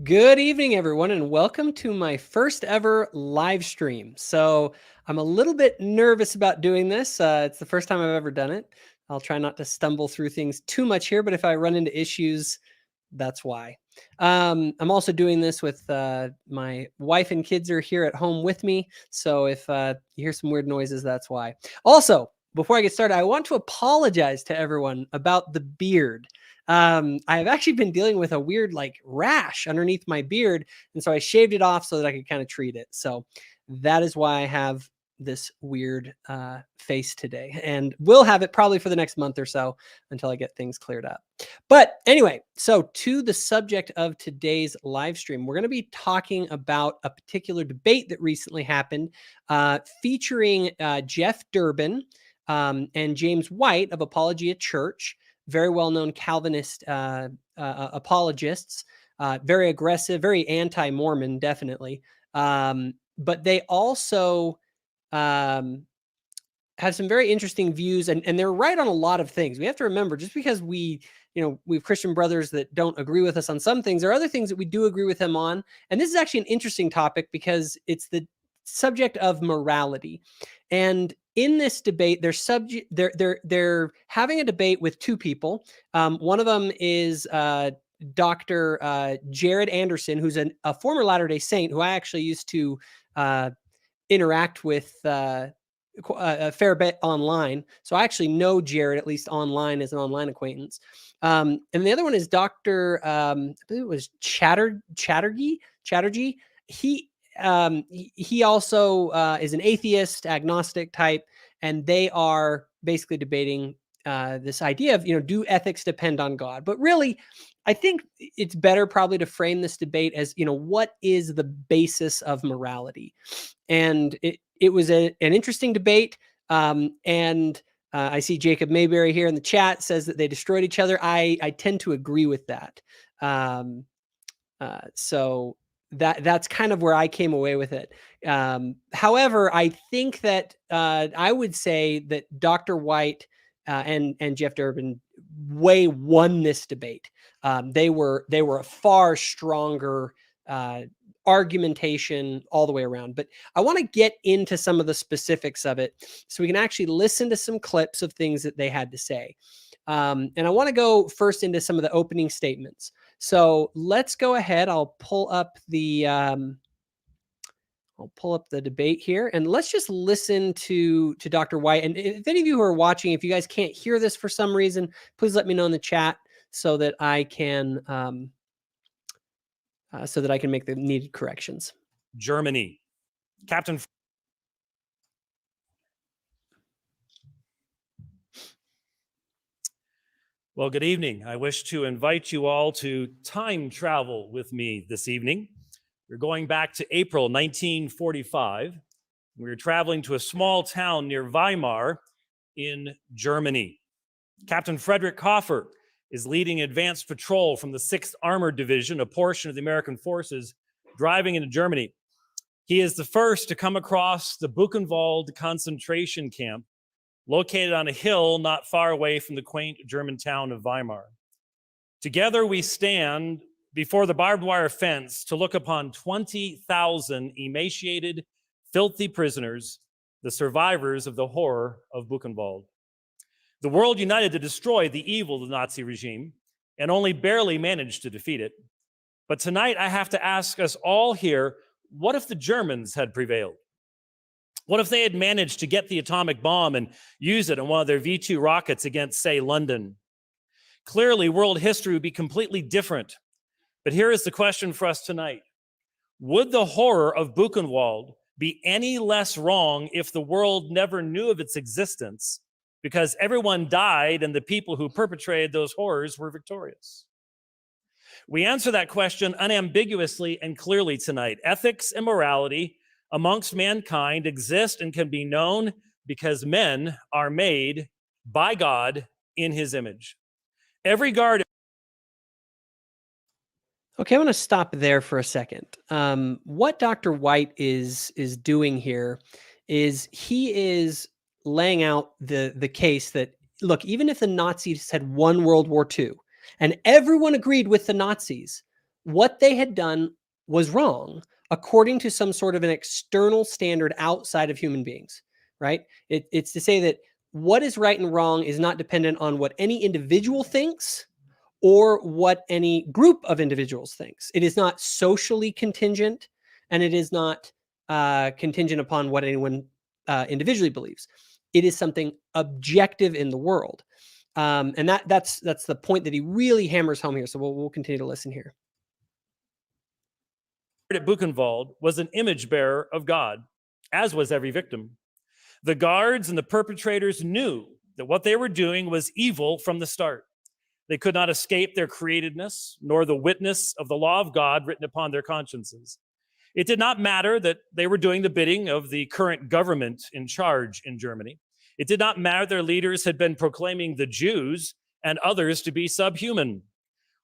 Good evening, everyone, and welcome to my first ever live stream. So I'm a little bit nervous about doing this. It's the first time I've ever done it. I'll try not to stumble through things too much here, but if I run into issues, that's why. I'm also doing this with my wife and kids are here at home with me. So if you hear some weird noises, that's why. Also, before I get started, I want to apologize to everyone about the beard. I have actually been dealing with a weird rash underneath my beard. And so I shaved it off so that I could kind of treat it. So that is why I have this weird face today, and we'll have it probably for the next month or so until I get things cleared up. But anyway, so to the subject of today's live stream, we're going to be talking about a particular debate that recently happened featuring Jeff Durbin and James White of Apologia Church, very well-known Calvinist apologists, very aggressive, very anti-Mormon, definitely. But they also have some very interesting views, and they're right on a lot of things. We have to remember, just because we have Christian brothers that don't agree with us on some things, there are other things that we do agree with them on. And this is actually an interesting topic because it's the subject of morality. And in this debate, they're having a debate with two people. One of them is Dr. Jared Anderson, who's a former Latter-day Saint who I actually used to interact with a fair bit online. So I actually know Jared, at least online, as an online acquaintance. And the other one is Dr. I believe it was Chatterjee. He also is an atheist, agnostic type, and they are basically debating this idea of, do ethics depend on God? But really, I think it's better probably to frame this debate as, what is the basis of morality? And it was an interesting debate. And I see Jacob Mayberry here in the chat says that they destroyed each other. I tend to agree with that. So that's kind of where I came away with it. However, I think that I would say that Dr. White and Jeff Durbin won this debate. They were a far stronger argumentation all the way around. But I want to get into some of the specifics of it so we can actually listen to some clips of things that they had to say. And I want to go first into some of the opening statements. So let's go ahead. I'll pull up the debate here, and let's just listen to Dr. White. And if any of you who are watching, if you guys can't hear this for some reason, please let me know in the chat so that I can make the needed corrections. Germany. Captain. Well, good evening. I wish to invite you all to time travel with me this evening. We're going back to April 1945. We were traveling to a small town near Weimar in Germany. Captain Frederick Koffer is leading advanced patrol from the 6th Armored Division, a portion of the American forces, driving into Germany. He is the first to come across the Buchenwald concentration camp, located on a hill not far away from the quaint German town of Weimar. Together we stand before the barbed wire fence to look upon 20,000 emaciated, filthy prisoners, the survivors of the horror of Buchenwald. The world united to destroy the evil of the Nazi regime and only barely managed to defeat it. But tonight I have to ask us all here, what if the Germans had prevailed? What if they had managed to get the atomic bomb and use it on one of their V-2 rockets against, say, London? Clearly, world history would be completely different. But here is the question for us tonight. Would the horror of Buchenwald be any less wrong if the world never knew of its existence because everyone died and the people who perpetrated those horrors were victorious? We answer that question unambiguously and clearly tonight. Ethics and morality amongst mankind exist and can be known because men are made by God in his image. Every guard. Okay, I'm going to stop there for a second. What Dr. White is doing here is he is laying out the case that, look, even if the Nazis had won World War II and everyone agreed with the Nazis, what they had done was wrong according to some sort of an external standard outside of human beings, right? It's to say that what is right and wrong is not dependent on what any individual thinks or what any group of individuals thinks. It is not socially contingent, and it is not contingent upon what anyone individually believes. It is something objective in the world. And that's the point that he really hammers home here. So we'll continue to listen here. At Buchenwald was an image bearer of God, as was every victim. The guards and the perpetrators knew that what they were doing was evil from the start. They could not escape their createdness, nor the witness of the law of God written upon their consciences. It did not matter that they were doing the bidding of the current government in charge in Germany. It did not matter their leaders had been proclaiming the Jews and others to be subhuman.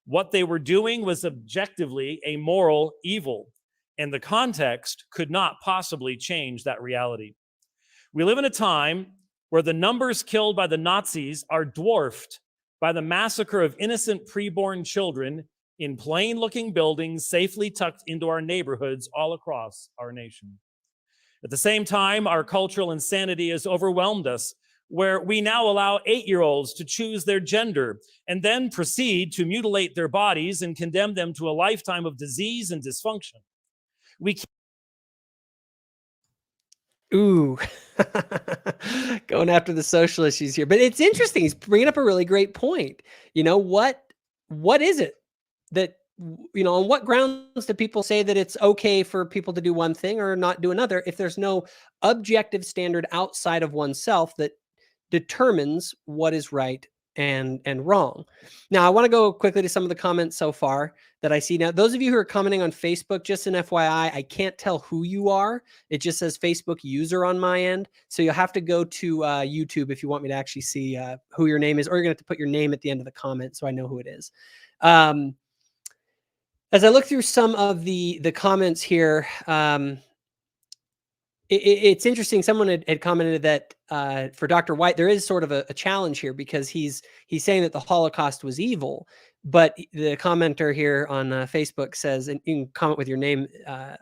What they were doing was objectively a moral evil, and the context could not possibly change that reality. We live in a time where the numbers killed by the Nazis are dwarfed by the massacre of innocent preborn children in plain-looking buildings safely tucked into our neighborhoods all across our nation. At the same time, our cultural insanity has overwhelmed us, where we now allow 8-year-olds to choose their gender and then proceed to mutilate their bodies and condemn them to a lifetime of disease and dysfunction. We can't. Ooh, going after the social issues here. But it's interesting. He's bringing up a really great point. What is it that, on what grounds do people say that it's okay for people to do one thing or not do another if there's no objective standard outside of oneself that determines what is right and wrong? Now, I want to go quickly to some of the comments so far that I see now. Those of you who are commenting on Facebook, just an FYI, I can't tell who you are. It just says Facebook user on my end. So you'll have to go to YouTube if you want me to actually see who your name is, or you're going to have to put your name at the end of the comment so I know who it is. As I look through some of the comments here, it's interesting. Someone had commented that for Dr. White, there is sort of a challenge here because he's saying that the Holocaust was evil, but the commenter here on Facebook says, and you can comment with your name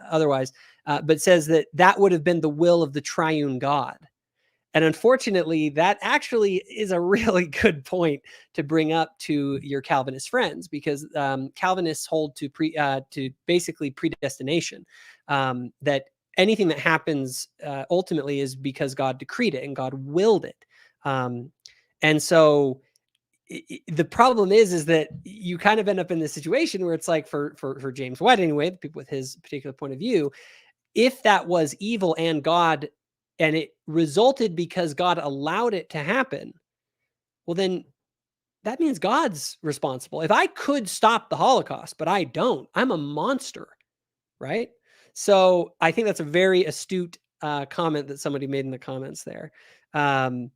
otherwise, but says that would have been the will of the triune God. And unfortunately, that actually is a really good point to bring up to your Calvinist friends, because Calvinists hold to basically predestination, that anything that happens ultimately is because God decreed it and God willed it. And so the problem is that you kind of end up in this situation where it's like for James White anyway, the people with his particular point of view, if that was evil and God, and it resulted because God allowed it to happen, well, then that means God's responsible. If I could stop the Holocaust, but I don't, I'm a monster, right? So I think that's a very astute comment that somebody made in the comments there. And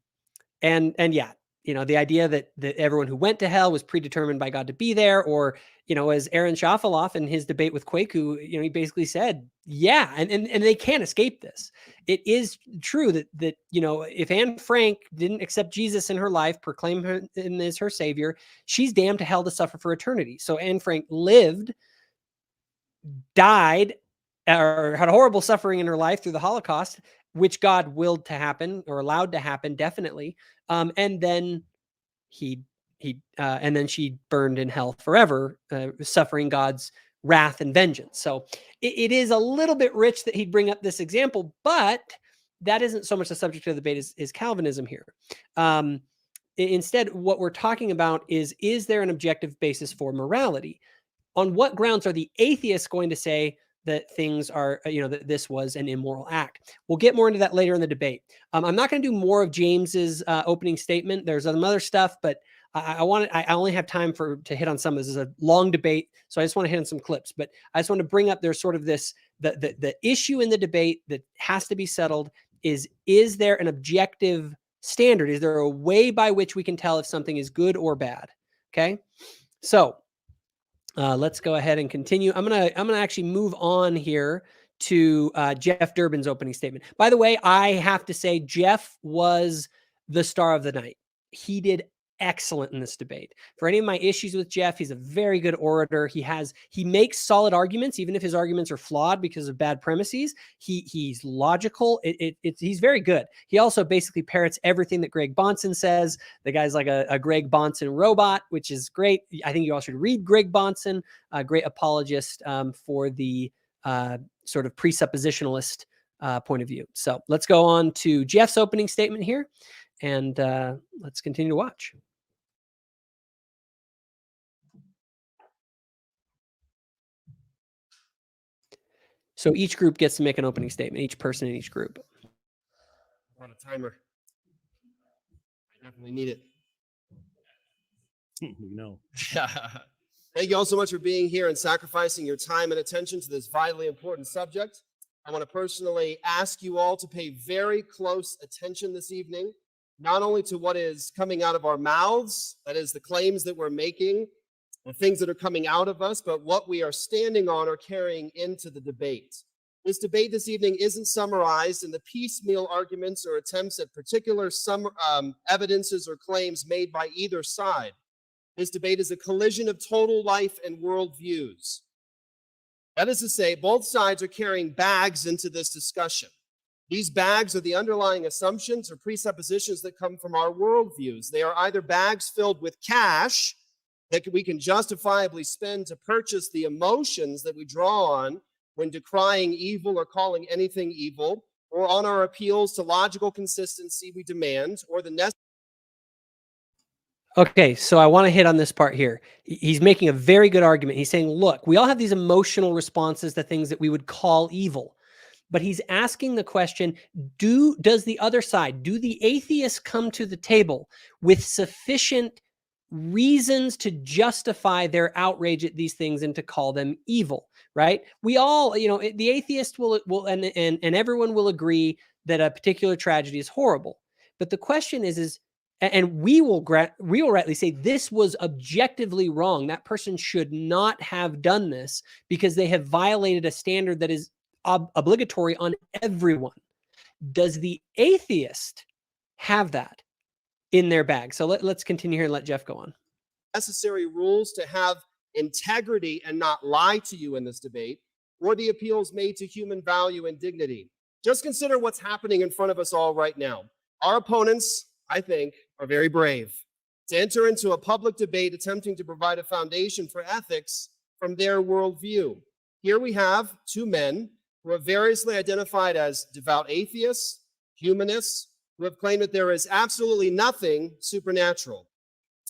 yeah, the idea that everyone who went to hell was predetermined by God to be there, or, as Aaron Shafaloff in his debate with Kwaku, he basically said, yeah, and they can't escape this. It is true that if Anne Frank didn't accept Jesus in her life, proclaim him as her savior, she's damned to hell to suffer for eternity. So Anne Frank lived, died, or had a horrible suffering in her life through the Holocaust, which God willed to happen or allowed to happen, definitely. And then and then she burned in hell forever, suffering God's wrath and vengeance. So it is a little bit rich that he'd bring up this example, but that isn't so much the subject of the debate is Calvinism here. Instead, what we're talking about is there an objective basis for morality? On what grounds are the atheists going to say that things are, that this was an immoral act? We'll get more into that later in the debate. I'm not going to do more of James's opening statement. There's some other stuff, but I only have time to hit on some of this. This is a long debate, so I just want to hit on some clips. But I just want to bring up there's sort of this the issue in the debate that has to be settled is there an objective standard? Is there a way by which we can tell if something is good or bad? Okay, so let's go ahead and continue. I'm gonna actually move on here to Jeff Durbin's opening statement. By the way, I have to say Jeff was the star of the night. He did excellent in this debate. For any of my issues with Jeff, he's a very good orator. He makes solid arguments, even if his arguments are flawed because of bad premises. He's logical. He's very good. He also basically parrots everything that Greg Bahnsen says. The guy's like a Greg Bahnsen robot, which is great. I think you all should read Greg Bahnsen, a great apologist for the sort of presuppositionalist point of view. So let's go on to Jeff's opening statement here, and let's continue to watch. So each group gets to make an opening statement, each person in each group. On a timer. I definitely need it. No. Thank you all so much for being here and sacrificing your time and attention to this vitally important subject. I want to personally ask you all to pay very close attention this evening, not only to what is coming out of our mouths, that is the claims that we're making, the things that are coming out of us, but what we are standing on or carrying into the debate. This debate this evening isn't summarized in the piecemeal arguments or attempts at particular evidences or claims made by either side. This debate is a collision of total life and worldviews. That is to say, both sides are carrying bags into this discussion. These bags are the underlying assumptions or presuppositions that come from our worldviews. They are either bags filled with cash that we can justifiably spend to purchase the emotions that we draw on when decrying evil or calling anything evil, or on our appeals to logical consistency we demand, or the necessary. Okay, so I want to hit on this part here. He's making a very good argument. He's saying, look, we all have these emotional responses to things that we would call evil. But he's asking the question, does the other side, do the atheists come to the table with sufficient reasons to justify their outrage at these things and to call them evil, right? We all, the atheist will and everyone will agree that a particular tragedy is horrible. But the question is, and we will rightly say this was objectively wrong. That person should not have done this because they have violated a standard that is obligatory on everyone. Does the atheist have that in their bag? So let's continue here and let Jeff go on. Necessary rules to have integrity and not lie to you in this debate, or the appeals made to human value and dignity. Just consider what's happening in front of us all right now. Our opponents, I think, are very brave to enter into a public debate attempting to provide a foundation for ethics from their worldview. Here we have two men who are variously identified as devout atheists, humanists, who have claimed that there is absolutely nothing supernatural.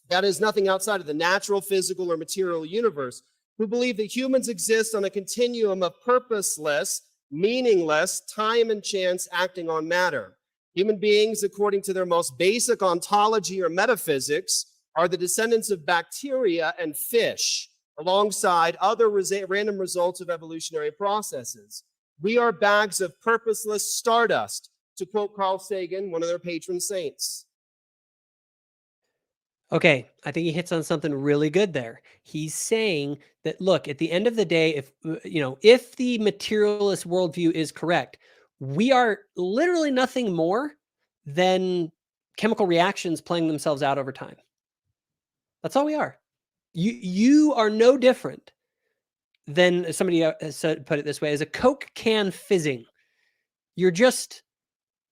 That is, nothing outside of the natural, physical, or material universe, who believe that humans exist on a continuum of purposeless, meaningless, time and chance acting on matter. Human beings, according to their most basic ontology or metaphysics, are the descendants of bacteria and fish, alongside other random results of evolutionary processes. We are bags of purposeless stardust, to quote Carl Sagan, one of their patron saints. Okay, I think he hits on something really good there. He's saying that, look, at the end of the day, if the materialist worldview is correct, we are literally nothing more than chemical reactions playing themselves out over time. That's all we are. You are no different than, somebody put it this way, as a Coke can fizzing. You're just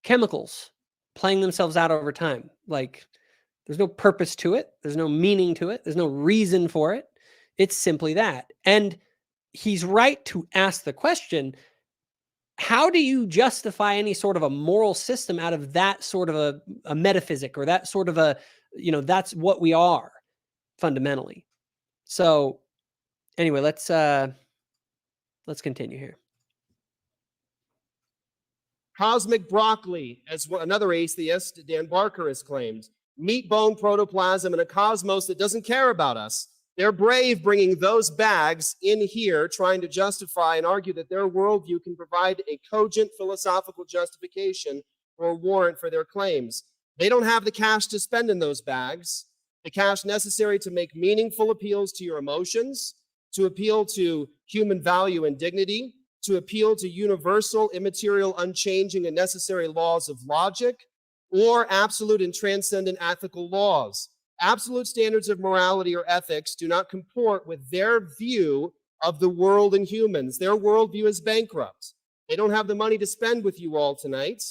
chemicals playing themselves out over time. Like, there's no purpose to it. There's no meaning to it. There's no reason for it. It's simply that. And he's right to ask the question, how do you justify any sort of a moral system out of that sort of a metaphysic, or that sort of that's what we are fundamentally. So anyway, let's continue here. Cosmic broccoli, as another atheist, Dan Barker, has claimed. Meat, bone, protoplasm, and a cosmos that doesn't care about us. They're brave bringing those bags in here, trying to justify and argue that their worldview can provide a cogent philosophical justification or warrant for their claims. They don't have the cash to spend in those bags, the cash necessary to make meaningful appeals to your emotions, to appeal to human value and dignity, to appeal to universal, immaterial, unchanging, and necessary laws of logic, or absolute and transcendent ethical laws. Absolute standards of morality or ethics do not comport with their view of the world and humans. Their worldview is bankrupt. They don't have the money to spend with you all tonight.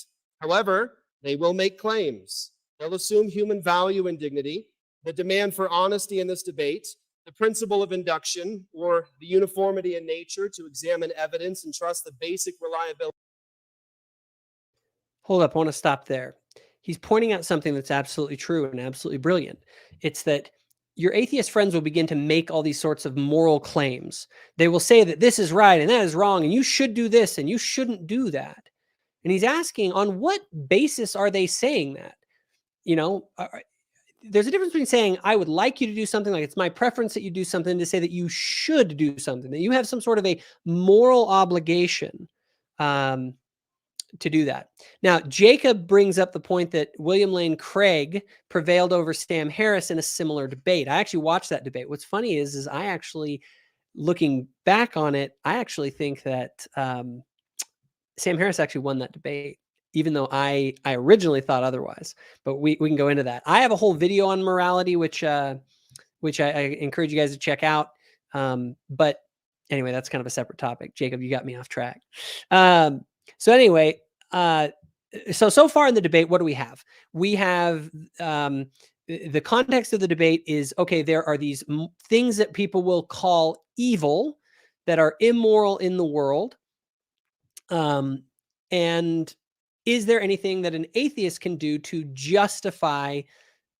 However, they will make claims. They'll assume human value and dignity, the demand for honesty in this debate, the principle of induction, or the uniformity in nature to examine evidence and trust the basic reliability. Hold up, I want to stop there. He's pointing out something that's absolutely true and absolutely brilliant. It's that your atheist friends will begin to make all these sorts of moral claims. They will say that this is right and that is wrong, and you should do this and you shouldn't do that. And he's asking, on what basis are they saying that? You know, there's a difference between saying, I would like you to do something, like it's my preference that you do something, to say that you should do something, that you have some sort of a moral obligation to do that. Now, Jacob brings up the point that William Lane Craig prevailed over Sam Harris in a similar debate. I actually watched that debate. What's funny is I actually, looking back on it, I actually think that Sam Harris actually won that debate, even though I originally thought otherwise. But we can go into that. I have a whole video on morality, which I encourage you guys to check out. But anyway, that's kind of a separate topic. Jacob, you got me off track. So anyway, so far in the debate, what do we have? We have the context of the debate is, okay, there are these things that people will call evil that are immoral in the world. And is there anything that an atheist can do to justify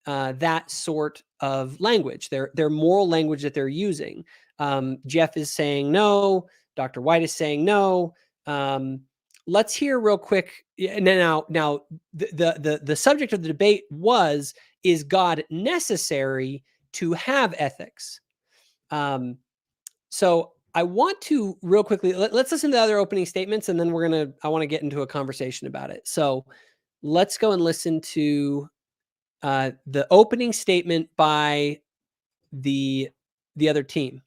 that sort of language, their moral language that they're using? Jeff is saying no. Dr. White is saying no. Let's hear real quick. Now, the subject of the debate was, is God necessary to have ethics? So I want to real quickly, let's listen to the other opening statements, and then I want to get into a conversation about it. So let's go and listen to the opening statement by the other team.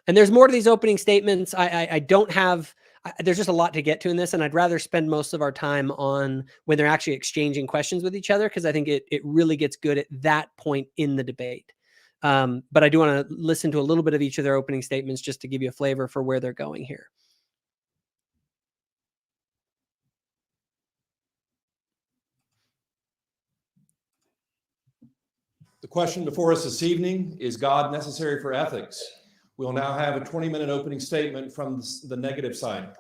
And there's more to these opening statements. I don't have, there's just a lot to get to in this, and I'd rather spend most of our time on when they're actually exchanging questions with each other, because I think it really gets good at that point in the debate. But I do want to listen to a little bit of each of their opening statements just to give you a flavor for where they're going here. The question before us this evening, is God necessary for ethics? We'll now have a 20-minute opening statement from the negative side.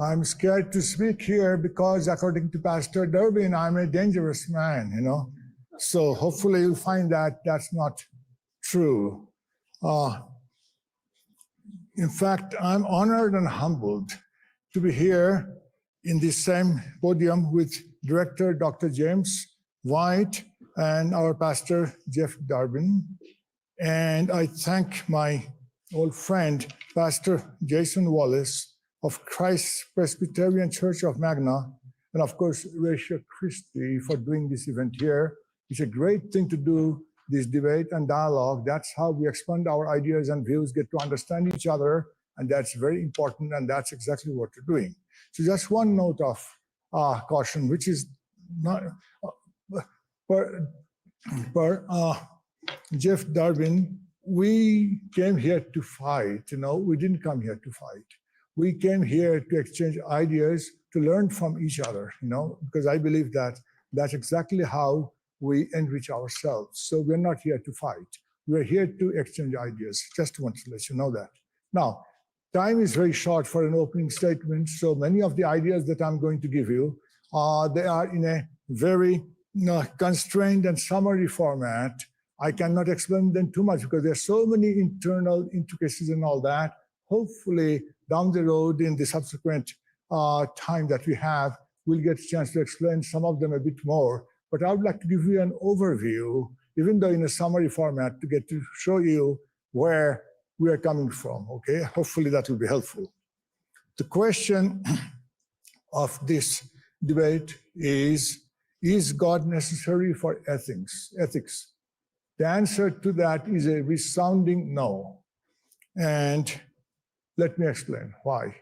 I'm scared to speak here because, according to Pastor Durbin, I'm a dangerous man, you know. So hopefully you'll find that that's not true. In fact, I'm honored and humbled to be here in this same podium with Director Dr. James White and our pastor, Jeff Durbin. And I thank my old friend, Pastor Jason Wallace of Christ Presbyterian Church of Magna, and of course, Rachel Christie, for doing this event here. It's a great thing to do, this debate and dialogue. That's how we expand our ideas and views, get to understand each other, and that's very important, and that's exactly what we're doing. So just one note of caution, which is not per Jeff Durbin, we came here to fight. You know, we didn't come here to fight. We came here to exchange ideas, to learn from each other, you know, because I believe that that's exactly how we enrich ourselves. So we're not here to fight. We're here to exchange ideas. Just want to let you know that. Now, time is very short for an opening statement, so many of the ideas that I'm going to give you, they are in a very constrained and summary format. I cannot explain them too much because there's so many internal intricacies and all that. Hopefully, down the road in the subsequent time that we have, we'll get a chance to explain some of them a bit more. But I would like to give you an overview, even though in a summary format, to get to show you where we are coming from, okay? Hopefully that will be helpful. The question of this debate is God necessary for ethics? The answer to that is a resounding no. And Let me explain why.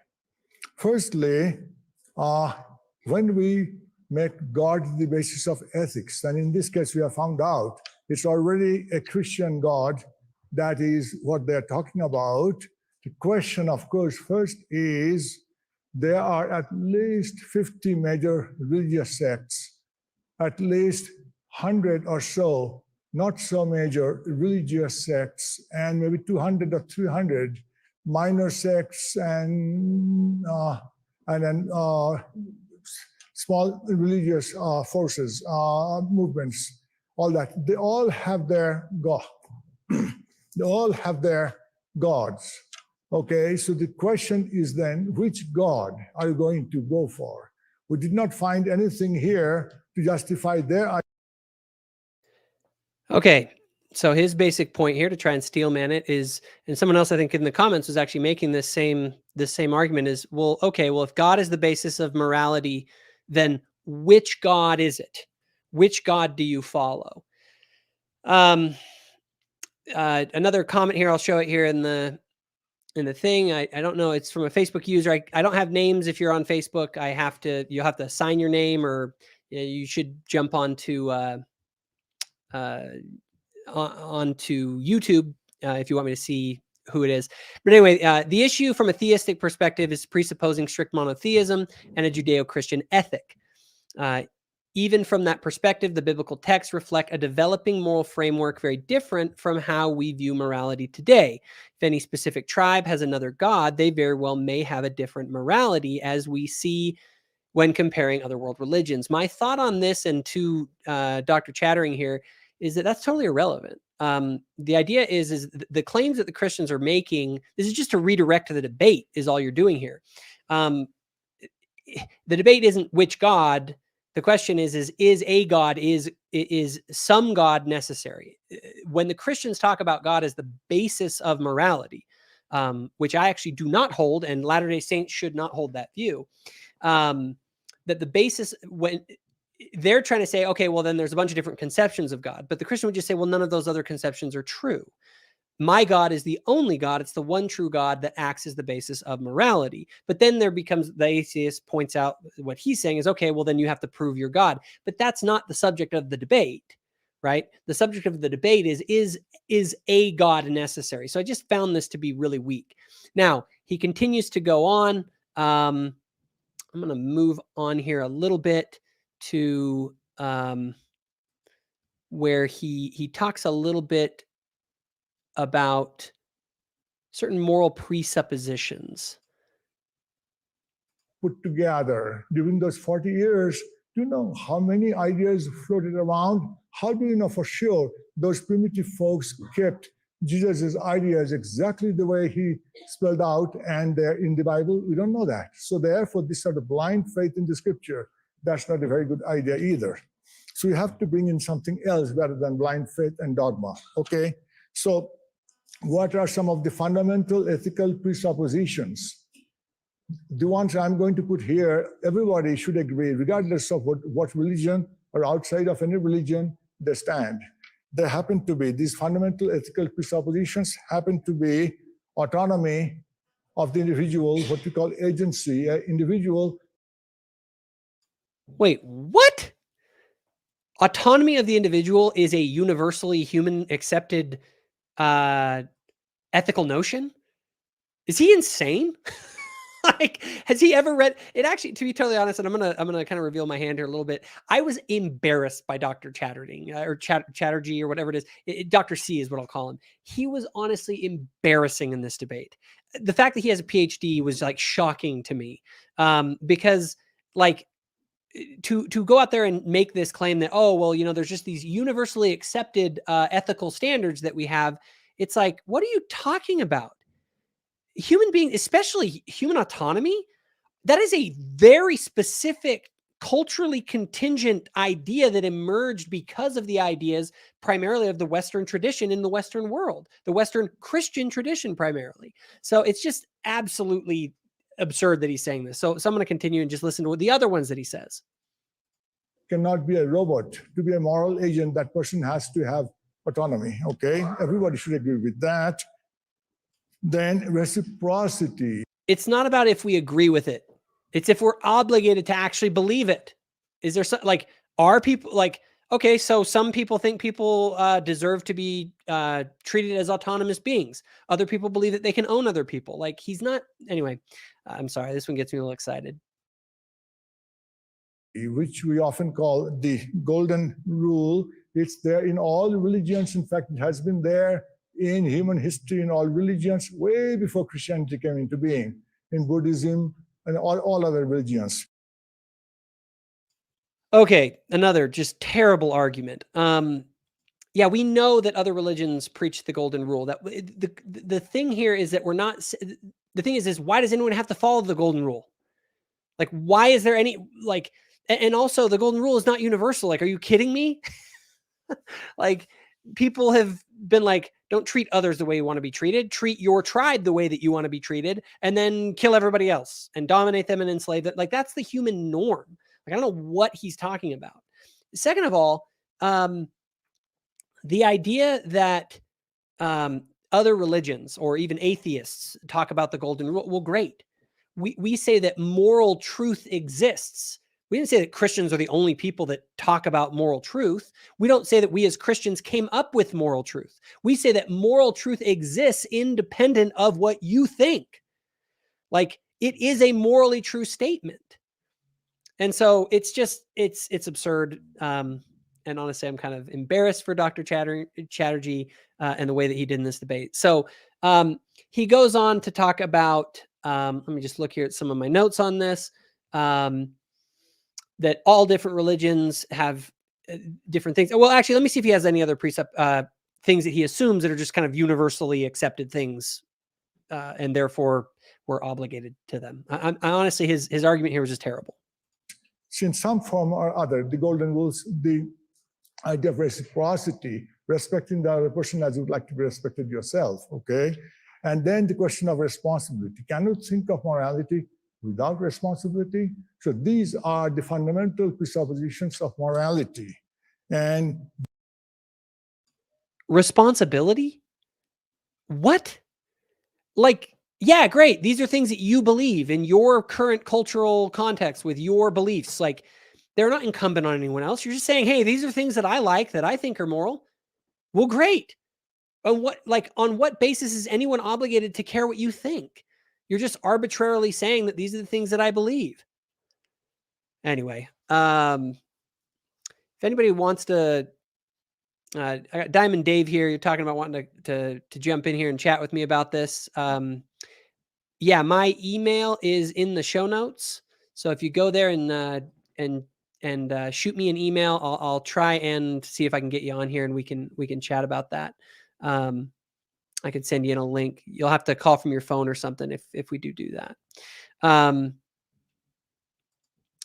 Firstly, when we make God the basis of ethics, and in this case we have found out it's already a Christian God that is what they're talking about. The question, of course, first is there are at least 50 major religious sects, at least 100 or so not so major religious sects, and maybe 200 or 300 minor sects and then small religious forces, movements, all that. They all have their God. They all have their gods. Okay, so the question is then, which God are you going to go for? We did not find anything here to justify their idea. Okay, so his basic point here to try and steelman it is, and someone else I think in the comments was actually making this same argument is, well, okay, well, if God is the basis of morality, then which God is it? Which God do you follow? Another comment here, I'll show it here in the thing. I don't know, it's from a Facebook user. I don't have names. If you're on Facebook, you'll have to assign your name, or you should jump onto YouTube if you want me to see who it is. But anyway, the issue from a theistic perspective is presupposing strict monotheism and a Judeo-Christian ethic. Even from that perspective, the biblical texts reflect a developing moral framework very different from how we view morality today. If any specific tribe has another god, they very well may have a different morality, as we see when comparing other world religions. My thought on this, and to Dr. Chattering here, is that that's totally irrelevant. The idea is the claims that the Christians are making, this is just to redirect to the debate, is all you're doing here. The debate isn't which God. The question is a God, is some God necessary? When the Christians talk about God as the basis of morality, which I actually do not hold, and Latter-day Saints should not hold that view, that the basis, when they're trying to say, okay, well, then there's a bunch of different conceptions of God, but the Christian would just say, well, none of those other conceptions are true. My God is the only God. It's the one true God that acts as the basis of morality. But then there becomes, the atheist points out what he's saying is, okay, well, then you have to prove your God. But that's not the subject of the debate, right? The subject of the debate is a God necessary? So I just found this to be really weak. Now, he continues to go on. I'm going to move on here a little bit to where he talks a little bit about certain moral presuppositions. Put together during those 40 years, do you know how many ideas floated around? How do you know for sure those primitive folks kept Jesus' ideas exactly the way he spelled out and they're in the Bible? We don't know that. So therefore, this sort of blind faith in the scripture, that's not a very good idea either. So you have to bring in something else rather than blind faith and dogma, okay? So what are some of the fundamental ethical presuppositions? The ones I'm going to put here, everybody should agree, regardless of what religion or outside of any religion they stand. There happen to be, these fundamental ethical presuppositions happen to be autonomy of the individual, what we call agency, individual. Wait, what? Autonomy of the individual is a universally human accepted ethical notion? Is he insane? Like, has he ever read it? Actually, to be totally honest, and I'm gonna kind of reveal my hand here a little bit. I was embarrassed by Dr. Chatterjee or Chatterjee or whatever it is. Dr. C is what I'll call him. He was honestly embarrassing in this debate. The fact that he has a PhD was like shocking to me, because like to go out there and make this claim that, oh, well, you know, there's just these universally accepted ethical standards that we have. It's like, what are you talking about? Human beings, especially human autonomy, that is a very specific, culturally contingent idea that emerged because of the ideas primarily of the Western tradition in the Western world, the Western Christian tradition primarily. So it's just absolutely absurd that he's saying this. So I'm going to continue and just listen to the other ones that he says. Cannot be a robot. To be a moral agent, that person has to have autonomy, okay? Everybody should agree with that. Then reciprocity. It's not about if we agree with it. It's if we're obligated to actually believe it. Is there some, like, are people like, okay, so some people think people deserve to be treated as autonomous beings. Other people believe that they can own other people. Like, he's not, anyway, I'm sorry. This one gets me a little excited. Which we often call the golden rule. It's there in all religions. In fact, it has been there in human history in all religions way before Christianity came into being, in Buddhism and all other religions. Okay, another just terrible argument. Yeah, we know that other religions preach the golden rule. That the thing here is that we're not. The thing is why does anyone have to follow the golden rule? Like, why is there any like? And also, the golden rule is not universal. Like, are you kidding me? Like, people have been like, don't treat others the way you want to be treated. Treat your tribe the way that you want to be treated, and then kill everybody else and dominate them and enslave them. Like, that's the human norm. Like, I don't know what he's talking about. Second of all, the idea that other religions or even atheists talk about the golden rule, well, great. We say that moral truth exists. We didn't say that Christians are the only people that talk about moral truth. We don't say that we as Christians came up with moral truth. We say that moral truth exists independent of what you think. Like, it is a morally true statement. And so it's just, it's absurd. And honestly, I'm kind of embarrassed for Dr. Chatterjee and the way that he did in this debate. So he goes on to talk about, let me just look here at some of my notes on this, that all different religions have different things. Well, actually, let me see if he has any other precept things that he assumes that are just kind of universally accepted things, and therefore we're obligated to them. I honestly, his argument here was just terrible. In some form or other, the golden rules, the idea of reciprocity, respecting the other person as you would like to be respected yourself, okay? And then the question of responsibility. Can you think of morality without responsibility? So these are the fundamental presuppositions of morality. And responsibility? What? Like, yeah, great. These are things that you believe in your current cultural context with your beliefs. Like, they're not incumbent on anyone else. You're just saying, hey, these are things that I like, that I think are moral. Well, great. On what basis is anyone obligated to care what you think? You're just arbitrarily saying that these are the things that I believe. Anyway, if anybody wants to, I got Diamond Dave here. You're talking about wanting to jump in here and chat with me about this. Yeah, my email is in the show notes. So if you go there and shoot me an email, I'll try and see if I can get you on here and we can chat about that. I could send you in a link. You'll have to call from your phone or something if we do that. I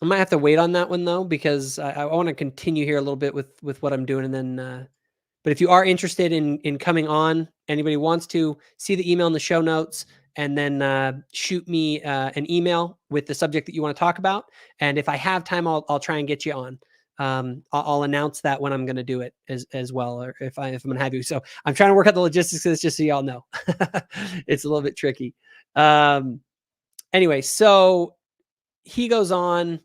might have to wait on that one though, because I want to continue here a little bit with what I'm doing, and then. But if you are interested in coming on, anybody wants to, see the email in the show notes, and then shoot me an email with the subject that you want to talk about. And if I have time, I'll try and get you on. I'll announce that when I'm going to do it as well, or if I'm going to have you. So I'm trying to work out the logistics of this just so y'all know. It's a little bit tricky. Anyway, so he goes on.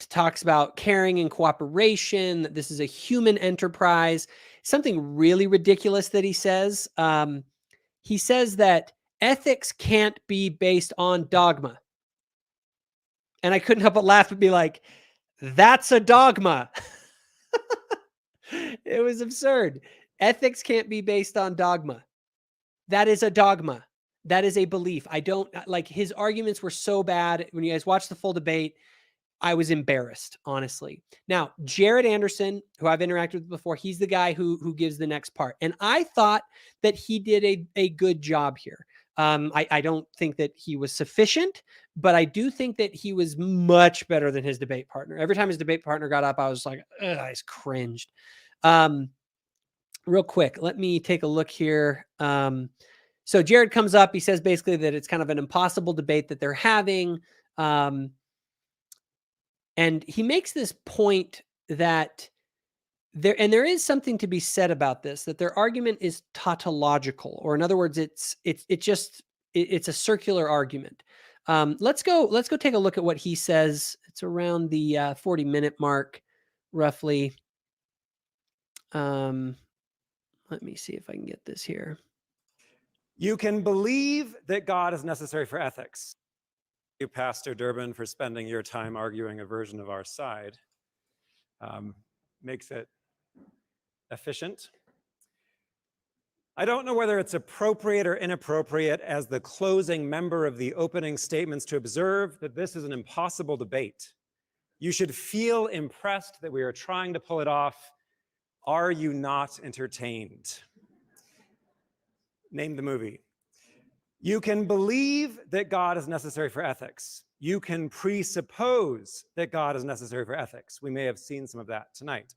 Talks about caring and cooperation, that this is a human enterprise. Something really ridiculous that he says. He says that ethics can't be based on dogma. And I couldn't help but laugh and be like, that's a dogma. It was absurd. Ethics can't be based on dogma. That is a dogma. That is a belief. I don't like, his arguments were so bad. When you guys watch the full debate, I was embarrassed, honestly. Now, Jared Anderson, who I've interacted with before, he's the guy who gives the next part. And I thought that he did a good job here. I don't think that he was sufficient, but I do think that he was much better than his debate partner. Every time his debate partner got up, I was like, I just cringed. Real quick, let me take a look here. So Jared comes up. He says basically that it's kind of an impossible debate that they're having. And he makes this point that there is something to be said about this, that their argument is tautological, or in other words, it's a circular argument. Let's go take a look at what he says. It's around the 40-minute mark, roughly. Let me see if I can get this here. You can believe that God is necessary for ethics. Thank you, Pastor Durbin, for spending your time arguing a version of our side. Makes it efficient. I don't know whether it's appropriate or inappropriate as the closing member of the opening statements to observe that this is an impossible debate. You should feel impressed that we are trying to pull it off. Are you not entertained? Name the movie. You can believe that God is necessary for ethics. You can presuppose that God is necessary for ethics. We may have seen some of that tonight.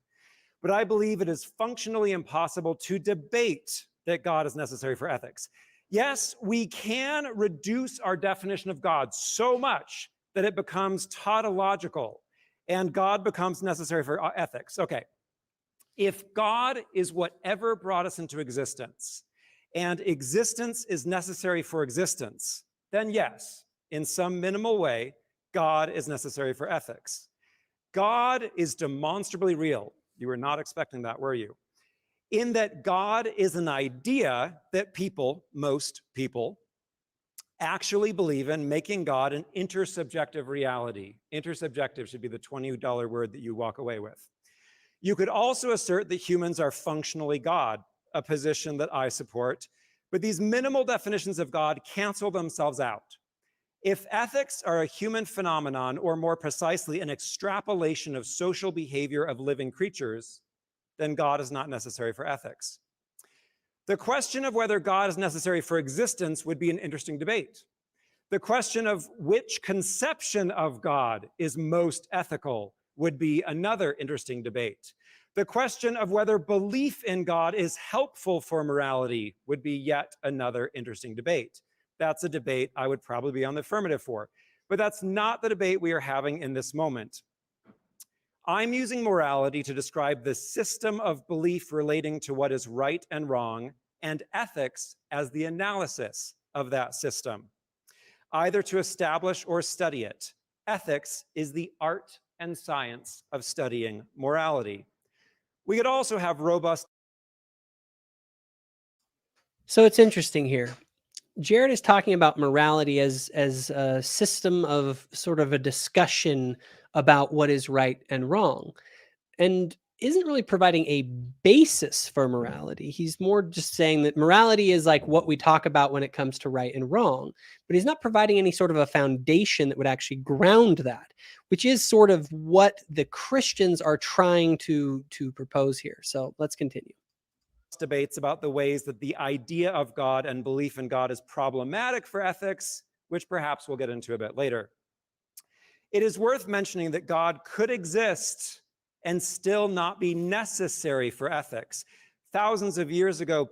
But I believe it is functionally impossible to debate that God is necessary for ethics. Yes, we can reduce our definition of God so much that it becomes tautological and God becomes necessary for ethics. Okay, if God is whatever brought us into existence and existence is necessary for existence, then yes, in some minimal way, God is necessary for ethics. God is demonstrably real. You were not expecting that, were you? In that God is an idea that people, most people, actually believe in, making God an intersubjective reality. Intersubjective should be the $20 word that you walk away with. You could also assert that humans are functionally God, a position that I support, but these minimal definitions of God cancel themselves out. If ethics are a human phenomenon, or more precisely, an extrapolation of social behavior of living creatures, then God is not necessary for ethics. The question of whether God is necessary for existence would be an interesting debate. The question of which conception of God is most ethical would be another interesting debate. The question of whether belief in God is helpful for morality would be yet another interesting debate. That's a debate I would probably be on the affirmative for. But that's not the debate we are having in this moment. I'm using morality to describe the system of belief relating to what is right and wrong, and ethics as the analysis of that system. Either to establish or study it, ethics is the art and science of studying morality. We could also have robust... So it's interesting here. Jared is talking about morality as a system of sort of a discussion about what is right and wrong, and isn't really providing a basis for morality. He's more just saying that morality is like what we talk about when it comes to right and wrong, but he's not providing any sort of a foundation that would actually ground that, which is sort of what the Christians are trying to propose here. So let's continue. Debates about the ways that the idea of God and belief in God is problematic for ethics, which perhaps we'll get into a bit later. It is worth mentioning that God could exist and still not be necessary for ethics. Thousands of years ago,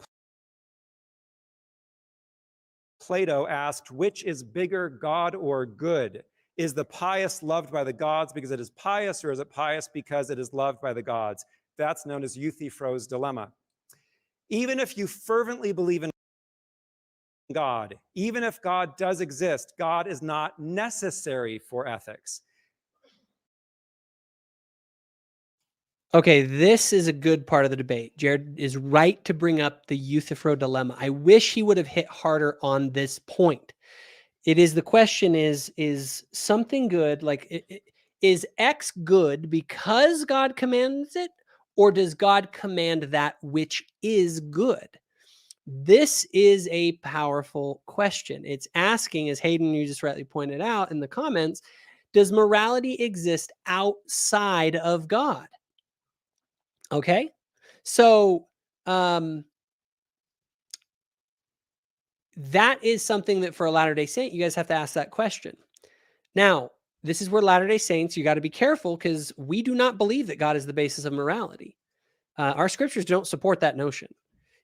Plato asked, which is bigger, God or good? Is the pious loved by the gods because it is pious, or is it pious because it is loved by the gods? That's known as Euthyphro's dilemma. Even if you fervently believe in God, even if God does exist, God is not necessary for ethics. Okay, this is a good part of the debate. Jared is right to bring up the Euthyphro dilemma. I wish he would have hit harder on this point. It is, the question is something good, like is X good because God commands it, or does God command that which is good? This is a powerful question. It's asking, as Hayden, you just rightly pointed out in the comments, does morality exist outside of God? Okay, so that is something that for a Latter-day Saint, you guys have to ask that question. Now, this is where Latter-day Saints, you got to be careful, because we do not believe that God is the basis of morality. Our scriptures don't support that notion.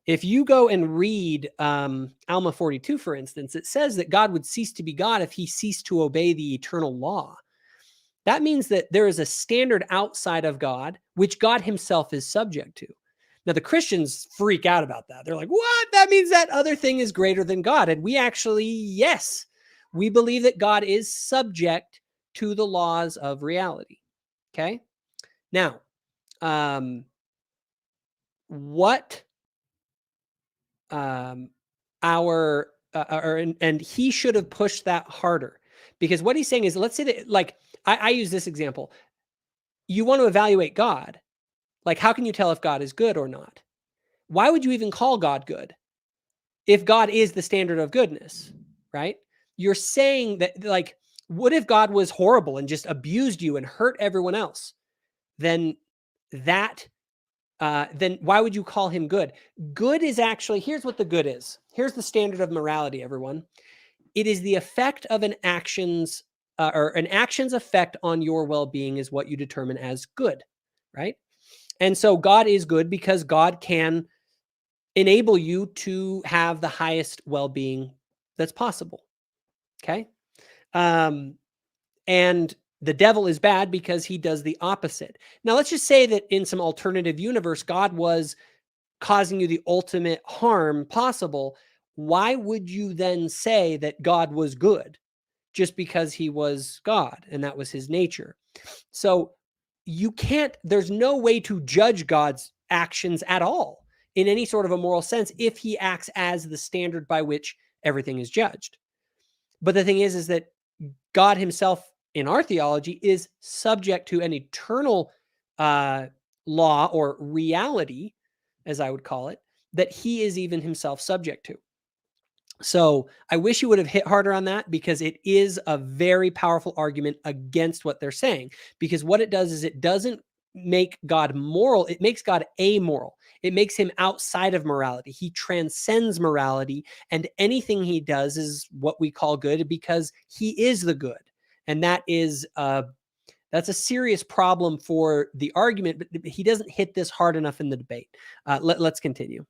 If you go and read Alma 42, for instance, it says that God would cease to be God if he ceased to obey the eternal law. That means that there is a standard outside of God, which God himself is subject to. Now, the Christians freak out about that. They're like, what? That means that other thing is greater than God. And we actually, yes, we believe that God is subject to the laws of reality. Okay? Now, what and he should have pushed that harder, because what he's saying is, let's say that, like, I use this example. You want to evaluate God. Like, how can you tell if God is good or not? Why would you even call God good if God is the standard of goodness, right? You're saying that, like, what if God was horrible and just abused you and hurt everyone else? Then why would you call him good? Good is actually, here's what the good is. Here's the standard of morality, everyone. It is the effect of an action's effect on your well-being is what you determine as good, right? And so God is good because God can enable you to have the highest well-being that's possible. Okay. And the devil is bad because he does the opposite. Now, let's just say that in some alternative universe, God was causing you the ultimate harm possible. Why would you then say that God was good just because he was God and that was his nature? So you can't, there's no way to judge God's actions at all in any sort of a moral sense if he acts as the standard by which everything is judged. But the thing is that God himself in our theology is subject to an eternal law or reality, as I would call it, that he is even himself subject to. So I wish you would have hit harder on that, because it is a very powerful argument against what they're saying. Because what it does is it doesn't make God moral. It makes God amoral. It makes him outside of morality. He transcends morality, and anything he does is what we call good because he is the good. And that is that's a serious problem for the argument, but he doesn't hit this hard enough in the debate. Let's continue.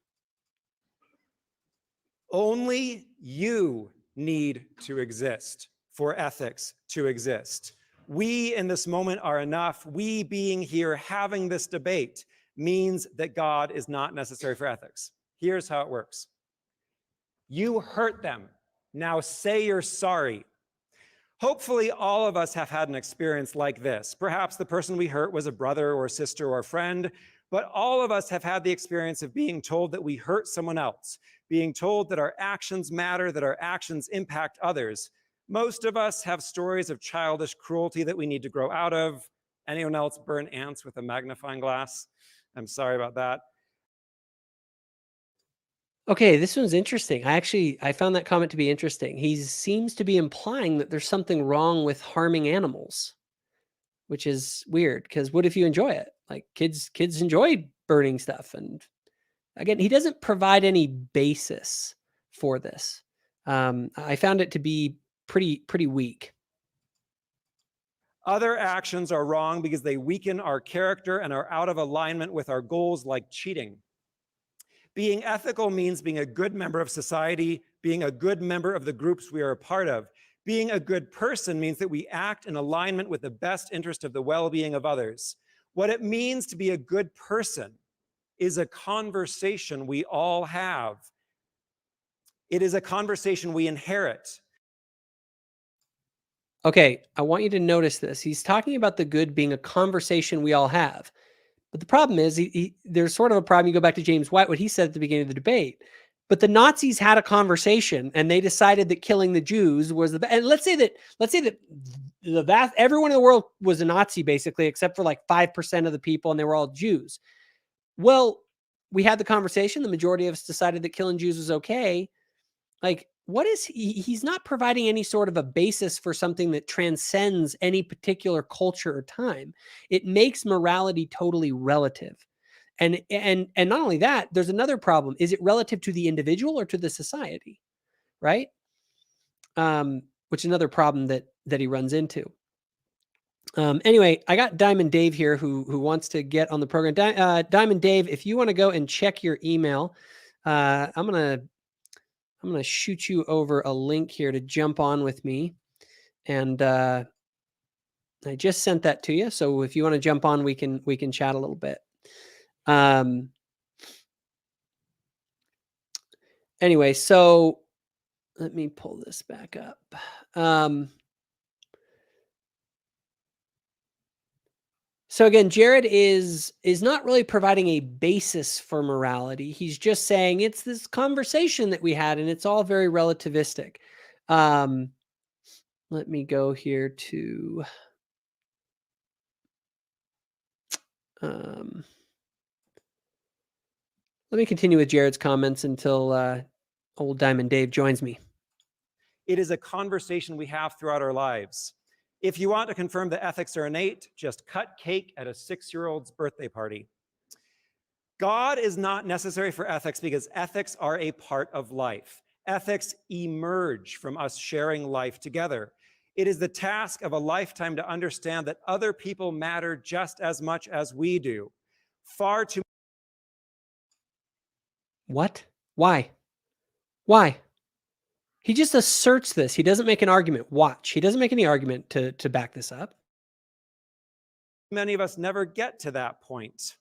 Only you need to exist for ethics to exist. We in this moment are enough. We being here having this debate means that God is not necessary for ethics. Here's how it works. You hurt them. Now say you're sorry. Hopefully all of us have had an experience like this. Perhaps the person we hurt was a brother or sister or friend, but all of us have had the experience of being told that we hurt someone else, being told that our actions matter, that our actions impact others. Most of us have stories of childish cruelty that we need to grow out of. Anyone else burn ants with a magnifying glass? I'm sorry about that. Okay, this one's interesting. I found that comment to be interesting. He seems to be implying that there's something wrong with harming animals, which is weird, because what if you enjoy it? Like, kids enjoy burning stuff. And again, he doesn't provide any basis for this. I found it to be pretty weak. Other actions are wrong because they weaken our character and are out of alignment with our goals, like cheating. Being ethical means being a good member of society, being a good member of the groups we are a part of. Being a good person means that we act in alignment with the best interest of the well-being of others. What it means to be a good person is a conversation we all have. It is a conversation we inherit. Okay, I want you to notice this. He's talking about the good being a conversation we all have. But the problem is, there's sort of a problem. You go back to James White, what he said at the beginning of the debate. But the Nazis had a conversation, and they decided that killing the Jews was the best. And let's say that everyone in the world was a Nazi, basically, except for like 5% of the people, and they were all Jews. Well, we had the conversation. The majority of us decided that killing Jews was okay. Like, what is he's not providing any sort of a basis for something that transcends any particular culture or time. It makes morality totally relative. And not only that, there's another problem. Is it relative to the individual or to the society? Right? Which is another problem that he runs into. Anyway, I got Diamond Dave here who wants to get on the program. Diamond Dave, if you want to go and check your email, I'm gonna shoot you over a link here to jump on with me, and I just sent that to you. So if you want to jump on, we can chat a little bit. Anyway, so let me pull this back up. So again, Jared is not really providing a basis for morality. He's just saying it's this conversation that we had, and it's all very relativistic. Let me go here to let me continue with Jared's comments until old Diamond Dave joins me. It is a conversation we have throughout our lives. If you want to confirm that ethics are innate, just cut cake at a 6-year-old's birthday party. God is not necessary for ethics because ethics are a part of life. Ethics emerge from us sharing life together. It is the task of a lifetime to understand that other people matter just as much as we do. Far too. What? Why? Why? He just asserts this. He doesn't make an argument. Watch. He doesn't make any argument to back this up. Many of us never get to that point.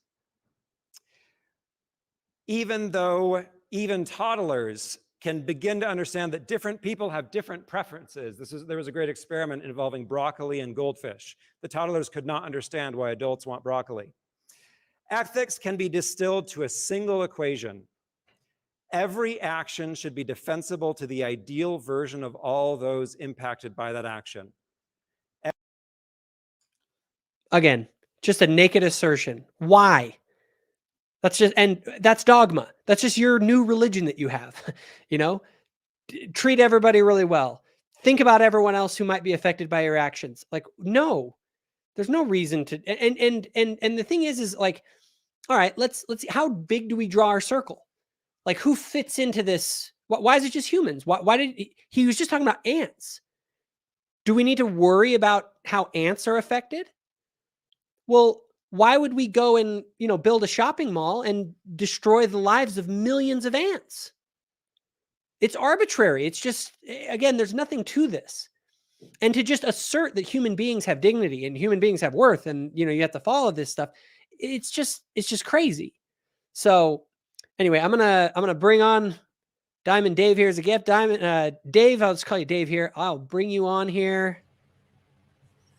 Even though even toddlers can begin to understand that different people have different preferences. There was a great experiment involving broccoli and goldfish. The toddlers could not understand why adults want broccoli. Ethics can be distilled to a single equation. Every action should be defensible to the ideal version of all those impacted by that action. Again, just a naked assertion. Why? That's dogma. That's just your new religion that you have. You know, treat everybody really well. Think about everyone else who might be affected by your actions. Like, no, there's no reason to. And the thing is like, all right, let's see, how big do we draw our circle? Like, who fits into this? Why is it just humans? Why did he was just talking about ants? Do we need to worry about how ants are affected? Well, why would we go and, build a shopping mall and destroy the lives of millions of ants? It's arbitrary. It's just, again, there's nothing to this. And to just assert that human beings have dignity and human beings have worth and, you have to follow this stuff. It's just crazy. So anyway, I'm going to bring on Diamond Dave here as a gift. Dave, I'll just call you Dave here. I'll bring you on here.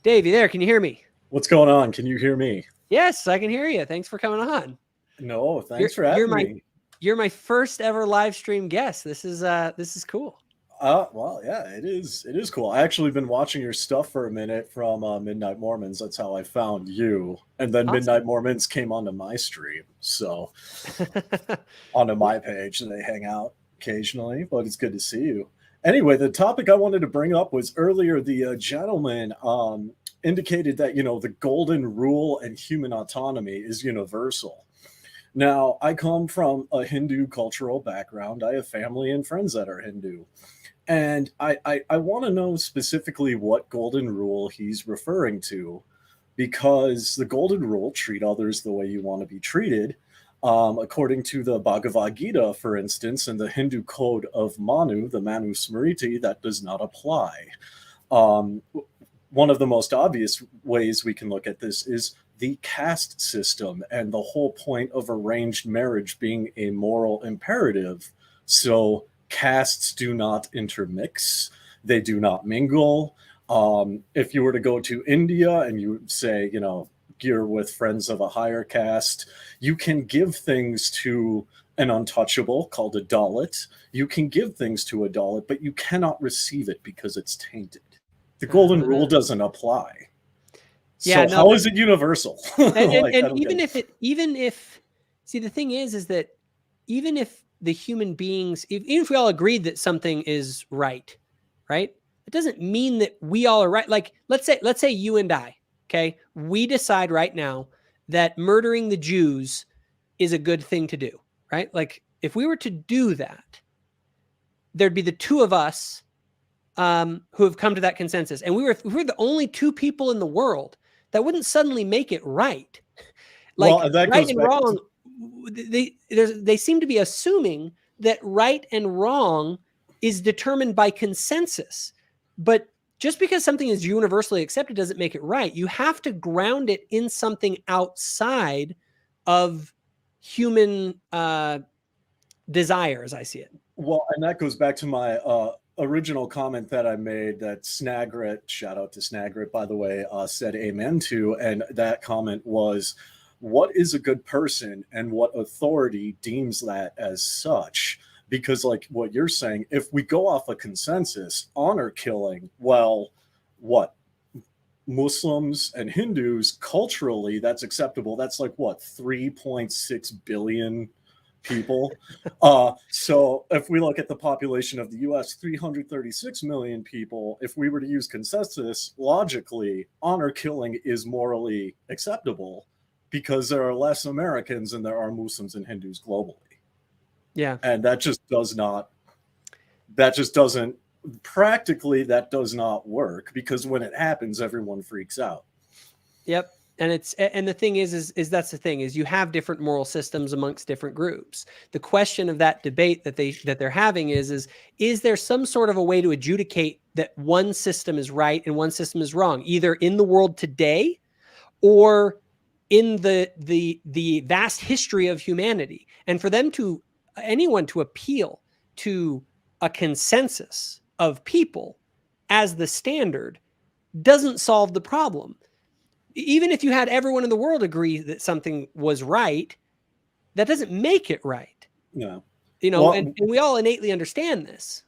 Dave, you there? Can you hear me? What's going on? Can you hear me? Yes, I can hear you. Thanks for coming on. No, thanks for having me. You're my first ever live stream guest. This is cool. Well, yeah, it is cool. I actually been watching your stuff for a minute from Midnight Mormons. That's how I found you. And then Awesome. Midnight Mormons came onto my stream. So onto my page, and they hang out occasionally, but it's good to see you. Anyway, the topic I wanted to bring up was earlier the gentleman indicated that, the golden rule and human autonomy is universal. Now, I come from a Hindu cultural background. I have family and friends that are Hindu. And I want to know specifically what golden rule he's referring to, because the golden rule, treat others the way you want to be treated, according to the Bhagavad Gita, for instance, and the Hindu code of Manu, the Manu Smriti, that does not apply. One of the most obvious ways we can look at this is the caste system and the whole point of arranged marriage being a moral imperative. So castes do not intermix. They do not mingle. If you were to go to India and you say, you're with friends of a higher caste, you can give things to an untouchable called a Dalit. You can give things to a Dalit, but you cannot receive it because it's tainted. The golden rule doesn't apply. Yeah, so how is it universal? And even if see, the thing is that even if the human beings, even if we all agreed that something is right, it doesn't mean that we all are right. Like, let's say you and I, okay, we decide right now that murdering the Jews is a good thing to do, right? Like, if we were to do that, there'd be the two of us who have come to that consensus. And if we were the only two people in the world, that wouldn't suddenly make it right. Like, well, that right goes and back wrong, they seem to be assuming that right and wrong is determined by consensus. But just because something is universally accepted doesn't make it right. You have to ground it in something outside of human desire, as I see it. Well, and that goes back to my original comment that I made that Snagrit, shout out to Snagrit, by the way, said amen to. And that comment was, what is a good person and what authority deems that as such? Because like what you're saying, if we go off a consensus, honor killing, well, what? Muslims and Hindus, culturally, that's acceptable. That's like what, 3.6 billion people. So if we look at the population of the US, 336 million people, if we were to use consensus, logically, honor killing is morally acceptable because there are less Americans than there are Muslims and Hindus globally. Yeah. And that just doesn't, practically, that does not work because when it happens, everyone freaks out. Yep. And the thing is that's the thing is you have different moral systems amongst different groups. The question of that debate that they're having is there some sort of a way to adjudicate that one system is right and one system is wrong, either in the world today or in the vast history of humanity? And for anyone to appeal to a consensus of people as the standard doesn't solve the problem. Even if you had everyone in the world agree that something was right, that doesn't make it right. Yeah. And we all innately understand this.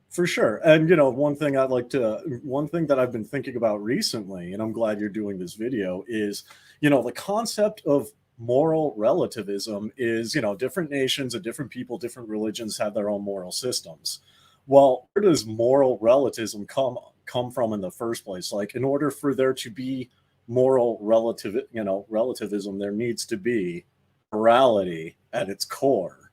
For sure. And, one thing that I've been thinking about recently, and I'm glad you're doing this video, is, the concept of moral relativism is, different nations and different people, different religions have their own moral systems. Well, where does moral relativism come from in the first place? Like, in order for there to be moral relativism, there needs to be morality at its core.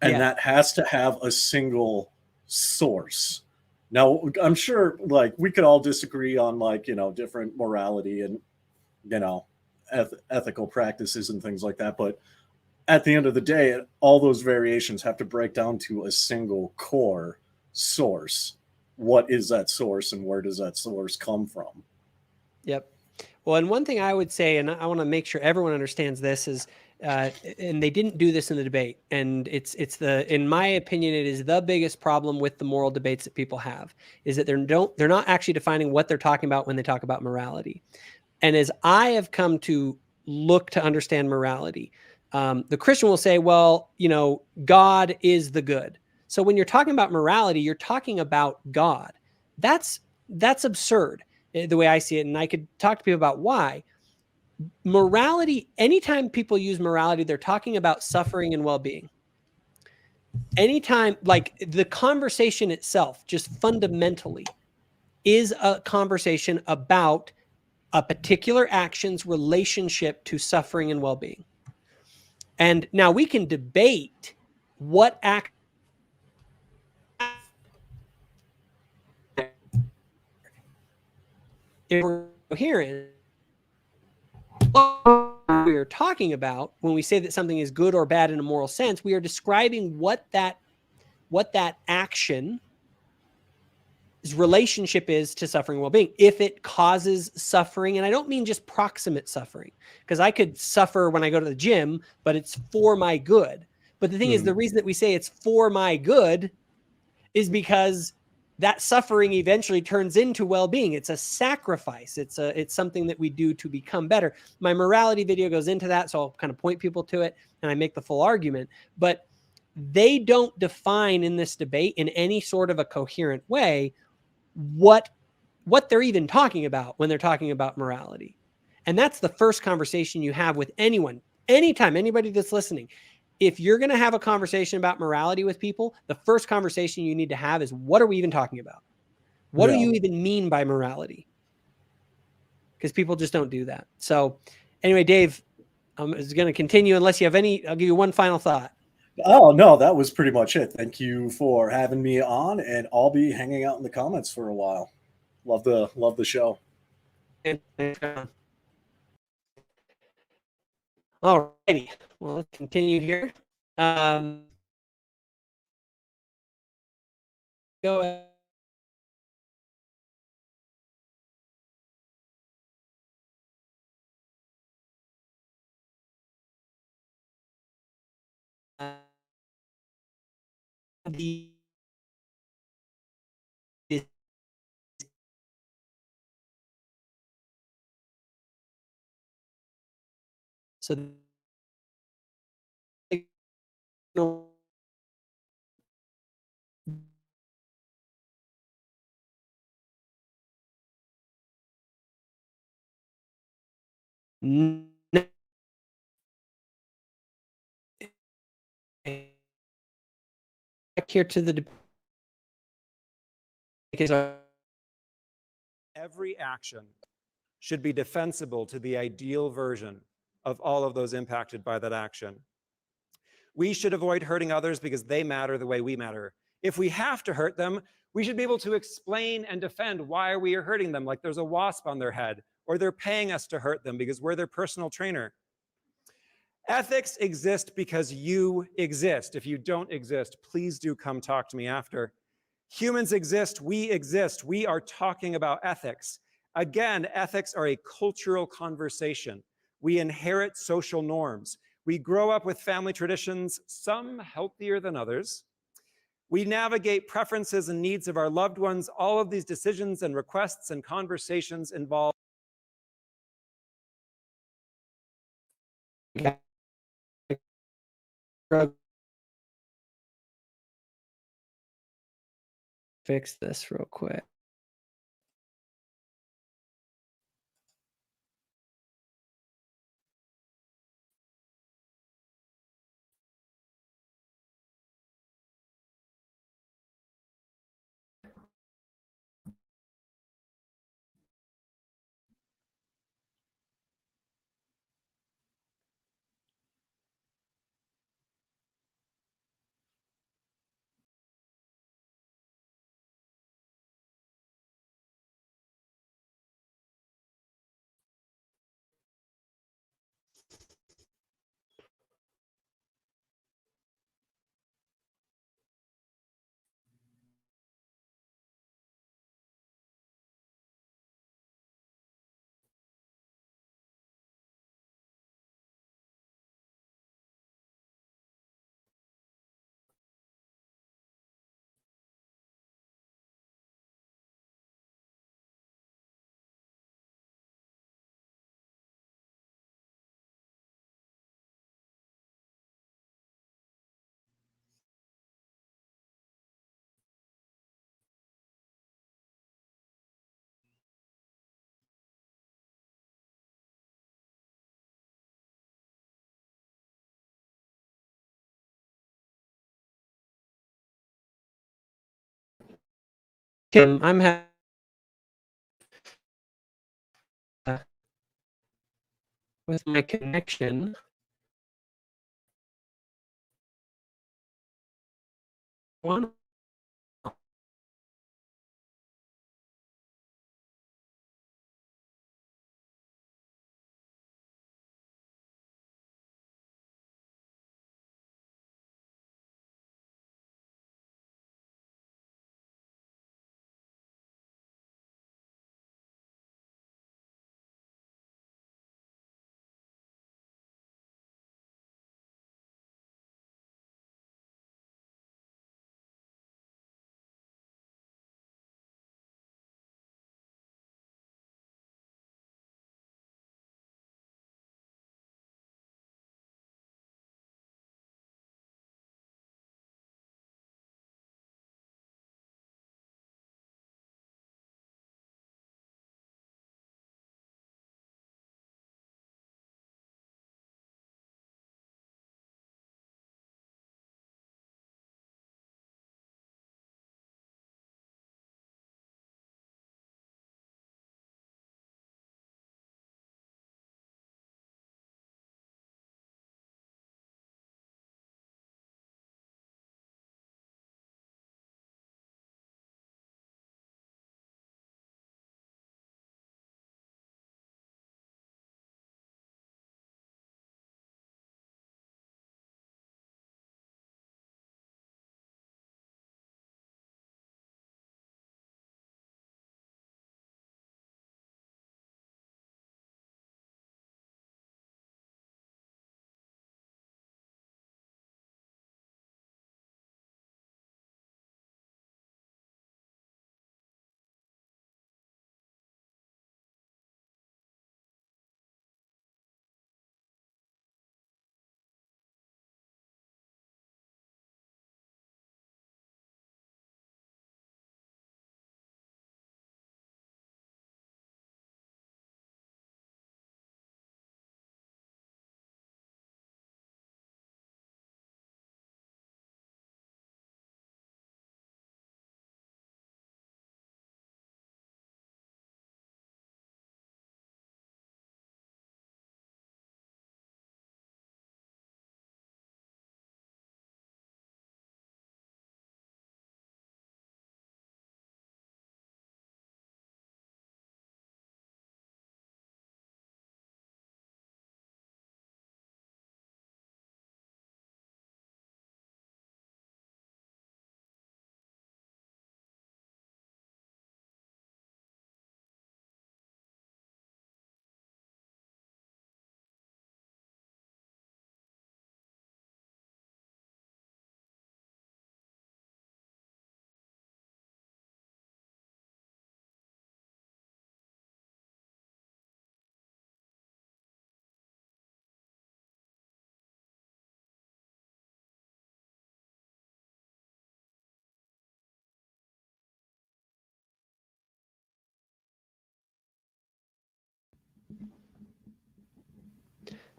And that has to have a single source. Now, I'm sure we could all disagree on different morality and, ethical practices and things like that. But at the end of the day, all those variations have to break down to a single core source. What is that source and where does that source come from? Yep. Well, and one thing I would say, and I want to make sure everyone understands this, is, and they didn't do this in the debate, and in my opinion, it is the biggest problem with the moral debates that people have, is that they're not actually defining what they're talking about when they talk about morality. And as I have come to look to understand morality, the Christian will say, well, God is the good. So when you're talking about morality, you're talking about God. That's absurd, the way I see it. And I could talk to people about why. Morality, anytime people use morality, they're talking about suffering and well-being. Anytime, the conversation itself, just fundamentally, is a conversation about a particular action's relationship to suffering and well-being. And now we can debate what act if we're coherent, what we are talking about when we say that something is good or bad in a moral sense, we are describing what that action's relationship is to suffering and well-being. If it causes suffering, and I don't mean just proximate suffering, because I could suffer when I go to the gym, but it's for my good. But the thing is, the reason that we say it's for my good is because that suffering eventually turns into well-being. It's a sacrifice. It's something that we do to become better. My morality video goes into that, so I'll kind of point people to it and I make the full argument. But they don't define in this debate in any sort of a coherent way what they're even talking about when they're talking about morality. And that's the first conversation you have with anyone, anytime, anybody that's listening. If you're going to have a conversation about morality with people, the first conversation you need to have is, what are we even talking about? What do you even mean by morality? Because people just don't do that. So anyway, Dave, I'm going to continue unless you have any. I'll give you one final thought. Oh, no, that was pretty much it. Thank you for having me on, and I'll be hanging out in the comments for a while. Love the show. All righty. Well, let's continue here. Go ahead. the so back here to the because Every action should be defensible to the ideal version of all of those impacted by that action. We should avoid hurting others because they matter the way we matter. If we have to hurt them, we should be able to explain and defend why we are hurting them, like there's a wasp on their head, or they're paying us to hurt them because we're their personal trainer. Ethics exist because you exist. If you don't exist, please do come talk to me after. Humans exist, we exist. We are talking about ethics. Again, ethics are a cultural conversation. We inherit social norms. We grow up with family traditions, some healthier than others. We navigate preferences and needs of our loved ones. All of these decisions and requests and conversations involve fix this real quick. Kim, I'm with my connection. One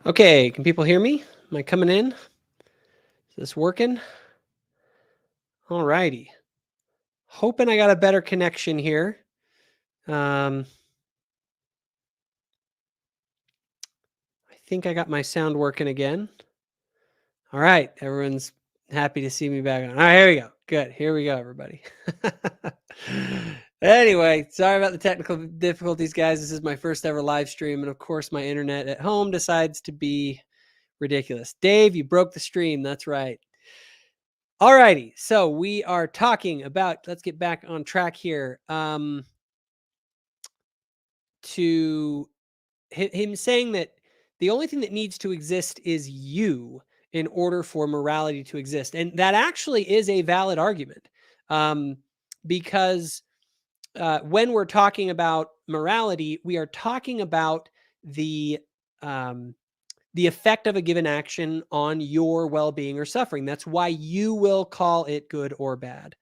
Okay, can people hear me? Am I coming in? Is this working? All righty. Hoping I got a better connection here. I think I got my sound working again. All right, everyone's happy to see me back on. All right, here we go. Good. Here we go, everybody. Anyway, sorry about the technical difficulties, guys. This is my first ever live stream, and of course, my internet at home decides to be ridiculous. Dave, you broke the stream. That's right. All righty. So we are talking about, let's get back on track here. To him saying that the only thing that needs to exist is you in order for morality to exist. And that actually is a valid argument, because when we're talking about morality, we are talking about the effect of a given action on your well-being or suffering. That's why you will call it good or bad.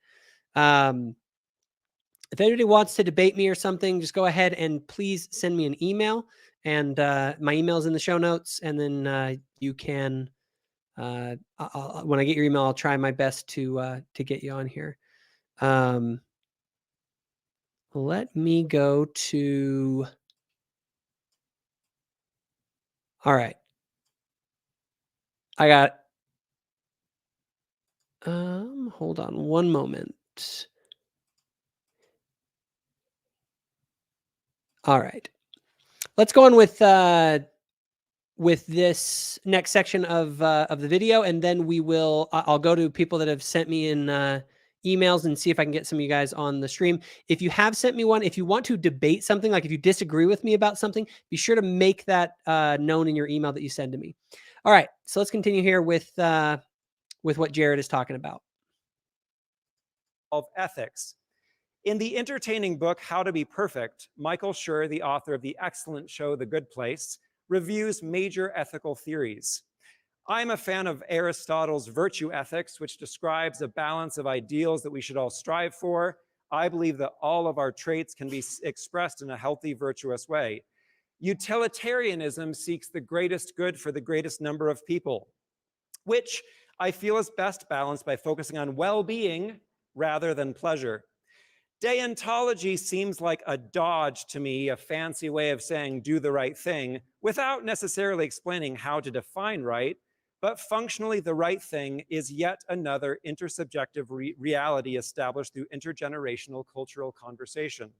If anybody wants to debate me or something, just go ahead and please send me an email. And my email is in the show notes. And then you can, when I get your email, I'll try my best to get you on here. Let me go to. All right. I got. Hold on one moment. All right. Let's go on with this next section of the video, and then we will. I'll go to people that have sent me in emails and see if I can get some of you guys on the stream. If you have sent me one, if you want to debate something, like if you disagree with me about something, be sure to make that known in your email that you send to me. All right, so let's continue here with what Jared is talking about. Of ethics. In the entertaining book, How to Be Perfect, Michael Schur, the author of the excellent show The Good Place, reviews major ethical theories. I'm a fan of Aristotle's virtue ethics, which describes a balance of ideals that we should all strive for. I believe that all of our traits can be expressed in a healthy, virtuous way. Utilitarianism seeks the greatest good for the greatest number of people, which I feel is best balanced by focusing on well-being rather than pleasure. Deontology seems like a dodge to me, a fancy way of saying do the right thing without necessarily explaining how to define right, but functionally the right thing is yet another intersubjective reality established through intergenerational cultural conversation.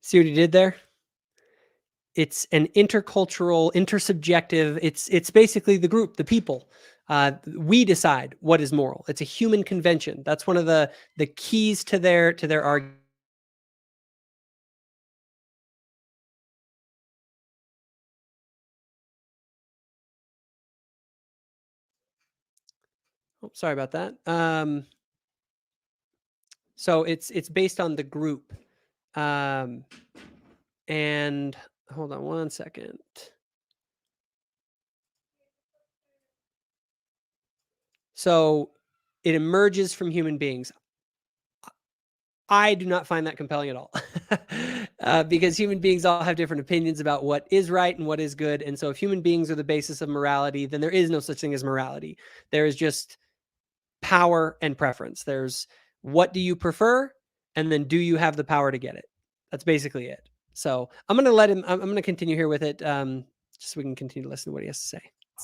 See what he did there? It's an intercultural, intersubjective. It's basically the group, the people. We decide what is moral. It's a human convention. That's one of the keys to their argument. Oh, sorry about that. So it's based on the group. And hold on one second. So it emerges from human beings. I do not find that compelling at all, because human beings all have different opinions about what is right and what is good. And so if human beings are the basis of morality, then there is no such thing as morality. There is just power and preference. There's what do you prefer? And then do you have the power to get it? That's basically it. So I'm going to let him, I'm going to continue here with it, just so we can continue to listen to what he has to say.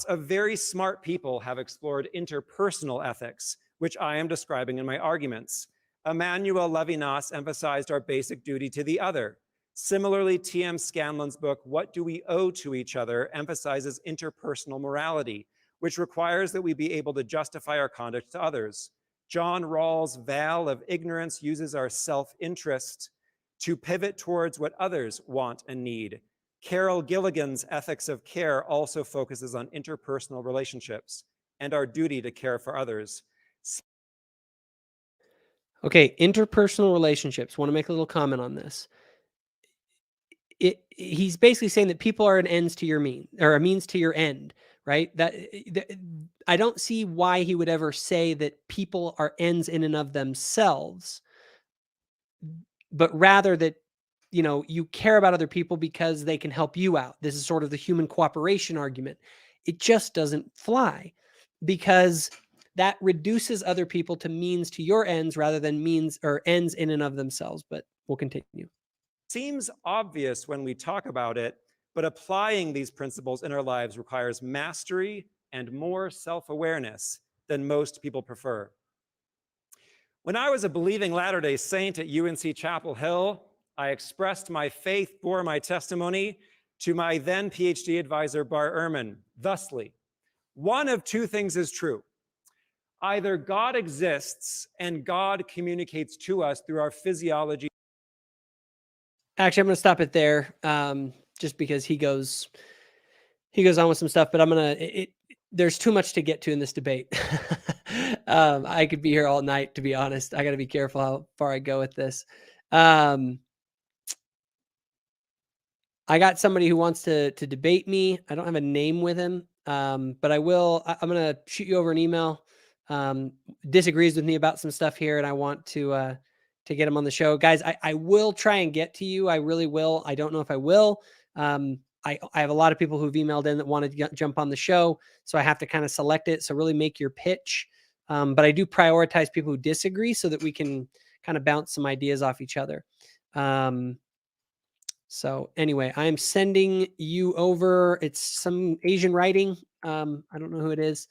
Of very smart people have explored interpersonal ethics, which I am describing in my arguments. Emmanuel Levinas emphasized our basic duty to the other. Similarly, T.M. Scanlon's book, What Do We Owe to Each Other, emphasizes interpersonal morality, which requires that we be able to justify our conduct to others. John Rawls' Veil of Ignorance uses our self-interest to pivot towards what others want and need. Carol Gilligan's Ethics of Care also focuses on interpersonal relationships and our duty to care for others. Okay, interpersonal relationships. Want to make a little comment on this. He's basically saying that people are an ends to your mean, or a means to your end, right? That I don't see why he would ever say that people are ends in and of themselves, but rather that you care about other people because they can help you out. This is sort of the human cooperation argument. It just doesn't fly, because that reduces other people to means to your ends rather than means or ends in and of themselves. But we'll continue. Seems obvious when we talk about it, but applying these principles in our lives requires mastery and more self-awareness than most people prefer. When I was a believing Latter-day Saint at UNC Chapel Hill, I expressed my faith, bore my testimony to my then PhD advisor, Bar Ehrman, thusly: one of two things is true. Either God exists and God communicates to us through our physiology. Actually, I'm going to stop it there, just because he goes on with some stuff, but there's too much to get to in this debate. I could be here all night, to be honest. I got to be careful how far I go with this. I got somebody who wants to debate me. I don't have a name with him, but I will. I'm going to shoot you over an email. Disagrees with me about some stuff here, and I want to get him on the show. Guys, I will try and get to you. I really will. I don't know if I will. I have a lot of people who've emailed in that want to jump on the show, so I have to kind of select it. So really make your pitch. But I do prioritize people who disagree so that we can kind of bounce some ideas off each other. So anyway, I'm sending you over. It's some Asian writing. I don't know who it is.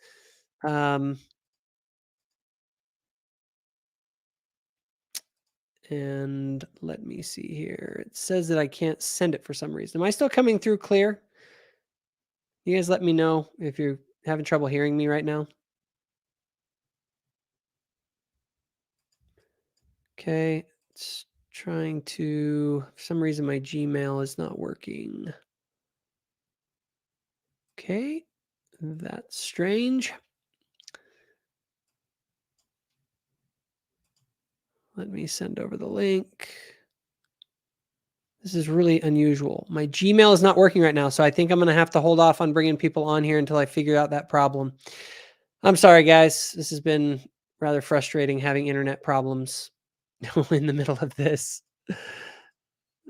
And let me see here. It says that I can't send it for some reason. Am I still coming through clear? You guys let me know if you're having trouble hearing me right now. Okay, it's trying to, for some reason my Gmail is not working. Okay, that's strange. Let me send over the link. This is really unusual. My Gmail is not working right now, so I think I'm going to have to hold off on bringing people on here until I figure out that problem. I'm sorry, guys. This has been rather frustrating having internet problems in the middle of this.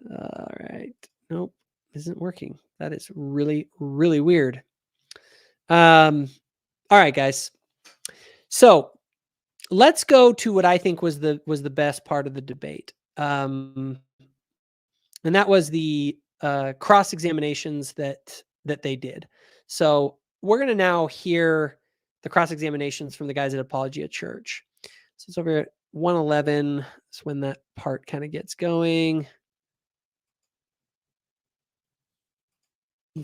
All right. Nope, isn't working. That is really, really weird. All right, guys. So let's go to what I think was the best part of the debate. And that was the cross-examinations that they did. So we're going to now hear the cross-examinations from the guys at Apologia Church. So it's over at 111. That's when that part kind of gets going.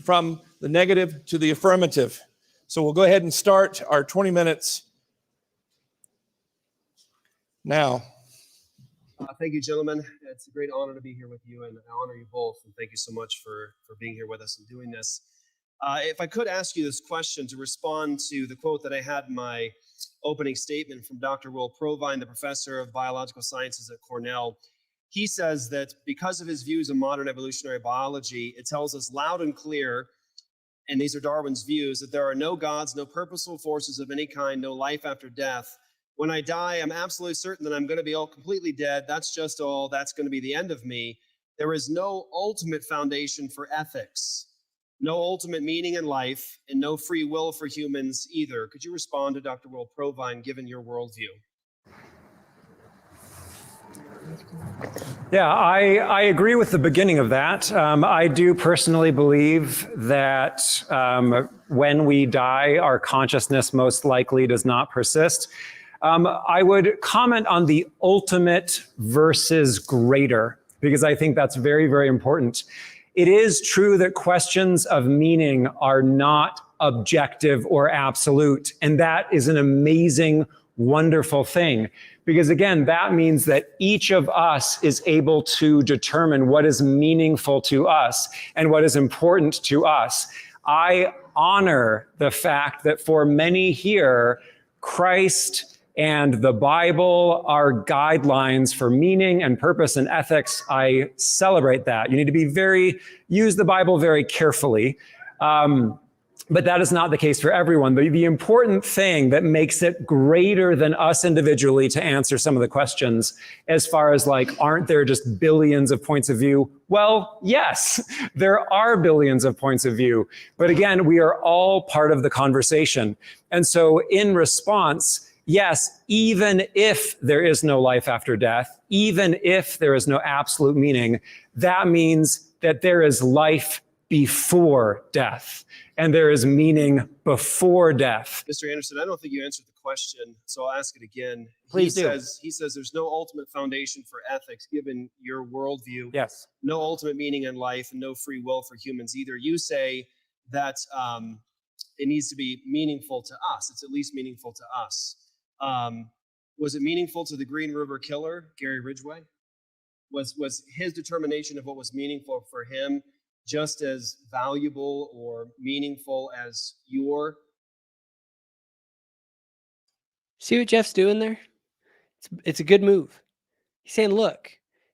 From the negative to the affirmative. So we'll go ahead and start our 20 minutes now. Thank you, gentlemen. It's a great honor to be here with you, and I honor you both. And thank you so much for being here with us and doing this. If I could ask you this question to respond to the quote that I had in my opening statement from Dr. Will Provine, the professor of biological sciences at Cornell. He says that because of his views of modern evolutionary biology, it tells us loud and clear, and these are Darwin's views, that there are no gods, no purposeful forces of any kind, no life after death. When I die, I'm absolutely certain that I'm going to be all completely dead. That's just all. That's going to be the end of me. There is no ultimate foundation for ethics, no ultimate meaning in life, and no free will for humans either. Could you respond to Dr. Will Provine, given your worldview? Yeah, I agree with the beginning of that. I do personally believe that when we die, our consciousness most likely does not persist. I would comment on the ultimate versus greater, because I think that's very, very important. It is true that questions of meaning are not objective or absolute, and that is an amazing, wonderful thing. Because again, that means that each of us is able to determine what is meaningful to us and what is important to us. I honor the fact that for many here, Christ and the Bible are guidelines for meaning and purpose and ethics. I celebrate that. You need to use the Bible very carefully. But that is not the case for everyone. The important thing that makes it greater than us individually to answer some of the questions, as far as like, aren't there just billions of points of view? Well, yes, there are billions of points of view. But again, we are all part of the conversation. And so in response, yes, even if there is no life after death, even if there is no absolute meaning, that means that there is life before death. And there is meaning before death. Mr. Anderson, I don't think you answered the question, so I'll ask it again. Please do. He says there's no ultimate foundation for ethics given your worldview. Yes. No ultimate meaning in life and no free will for humans either. You say that it needs to be meaningful to us. It's at least meaningful to us. Was it meaningful to the Green River Killer, Gary Ridgway? Was his determination of what was meaningful for him just as valuable or meaningful as your? See what Jeff's doing there? It's a good move. He's saying, look,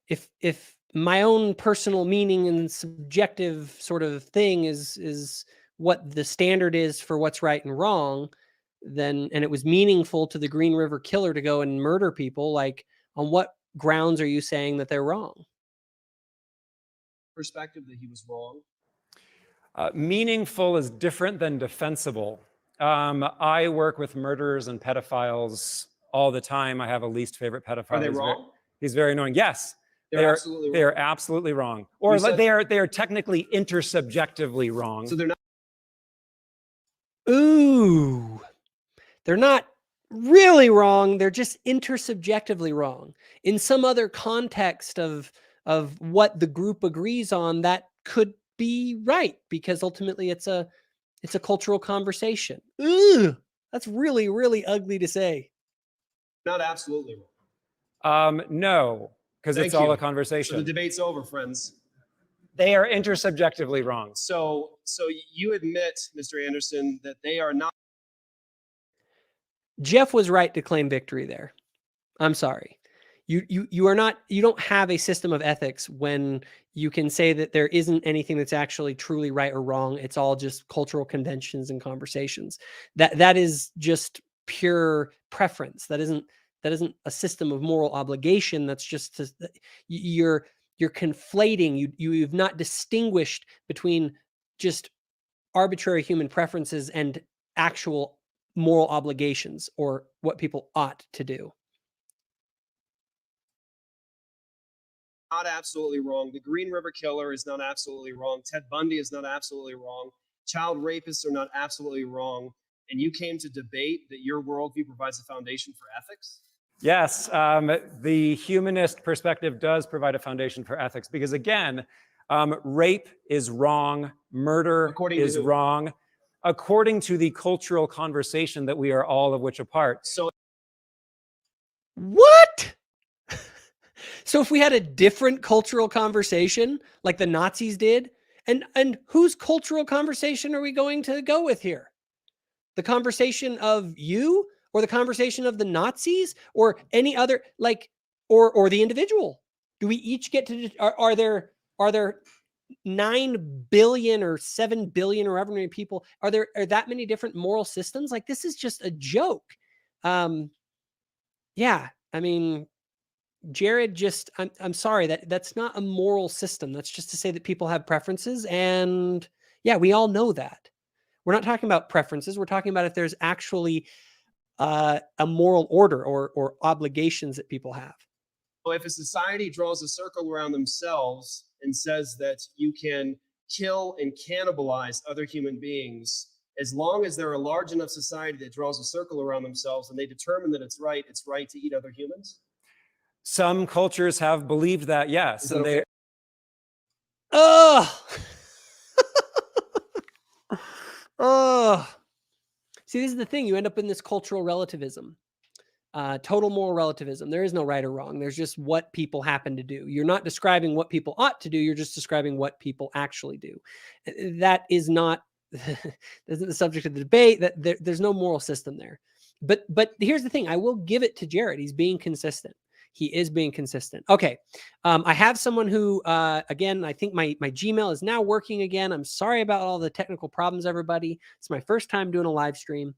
if my own personal meaning and subjective sort of thing is what the standard is for what's right and wrong, then, and it was meaningful to the Green River Killer to go and murder people, like, on what grounds are you saying that they're wrong? Perspective that he was wrong? Meaningful is different than defensible. I work with murderers and pedophiles all the time. I have a least favorite pedophile. Are they wrong? He's very annoying. Yes, They're absolutely wrong. They are absolutely wrong. Or they are technically intersubjectively wrong. So they're not. Ooh, they're not really wrong. They're just intersubjectively wrong. In some other context of what the group agrees on, that could be right, because ultimately it's a cultural conversation. Ooh, that's really, really ugly to say. Not absolutely wrong. No, because it's all a conversation. So the debate's over, friends. They are intersubjectively wrong. So you admit, Mr. Anderson, that they are not. Jeff was right to claim victory there. I'm sorry. You are not, you don't have a system of ethics when you can say that there isn't anything that's actually truly right or wrong. It's all just cultural conventions and conversations. That is just pure preference. That isn't a system of moral obligation. That's just you're conflating. You've not distinguished between just arbitrary human preferences and actual moral obligations or what people ought to do. Not absolutely wrong. The Green River Killer is not absolutely wrong. Ted Bundy is not absolutely wrong. Child rapists are not absolutely wrong. And you came to debate that your worldview provides a foundation for ethics? Yes, the humanist perspective does provide a foundation for ethics because, again, rape is wrong, murder is wrong, according to the cultural conversation that we are all of which a part. So, what? So if we had a different cultural conversation like the Nazis did, and whose cultural conversation are we going to go with here? The conversation of you, or the conversation of the Nazis, or any other, like, or the individual? Do we each get to, are there 9 billion or 7 billion or however many people? Are that many different moral systems? Like, this is just a joke. Yeah, I mean, Jared, just, I'm sorry, that's not a moral system. That's just to say that people have preferences. And yeah, we all know that. We're not talking about preferences. We're talking about if there's actually a moral order or obligations that people have. well, if a society draws a circle around themselves and says that you can kill and cannibalize other human beings, as long as they're a large enough society that draws a circle around themselves and they determine that it's right to eat other humans? Some cultures have believed that, yes. And okay? Oh, oh. See, this is the thing. You end up in this cultural relativism, total moral relativism. There is no right or wrong. There's just what people happen to do. You're not describing what people ought to do. You're just describing what people actually do. That is not the subject of the debate. That there's no moral system there. But here's the thing. I will give it to Jared. He's being consistent. He is being consistent. Okay. I have someone who, again, I think my Gmail is now working again. I'm sorry about all the technical problems, everybody. It's my first time doing a live stream.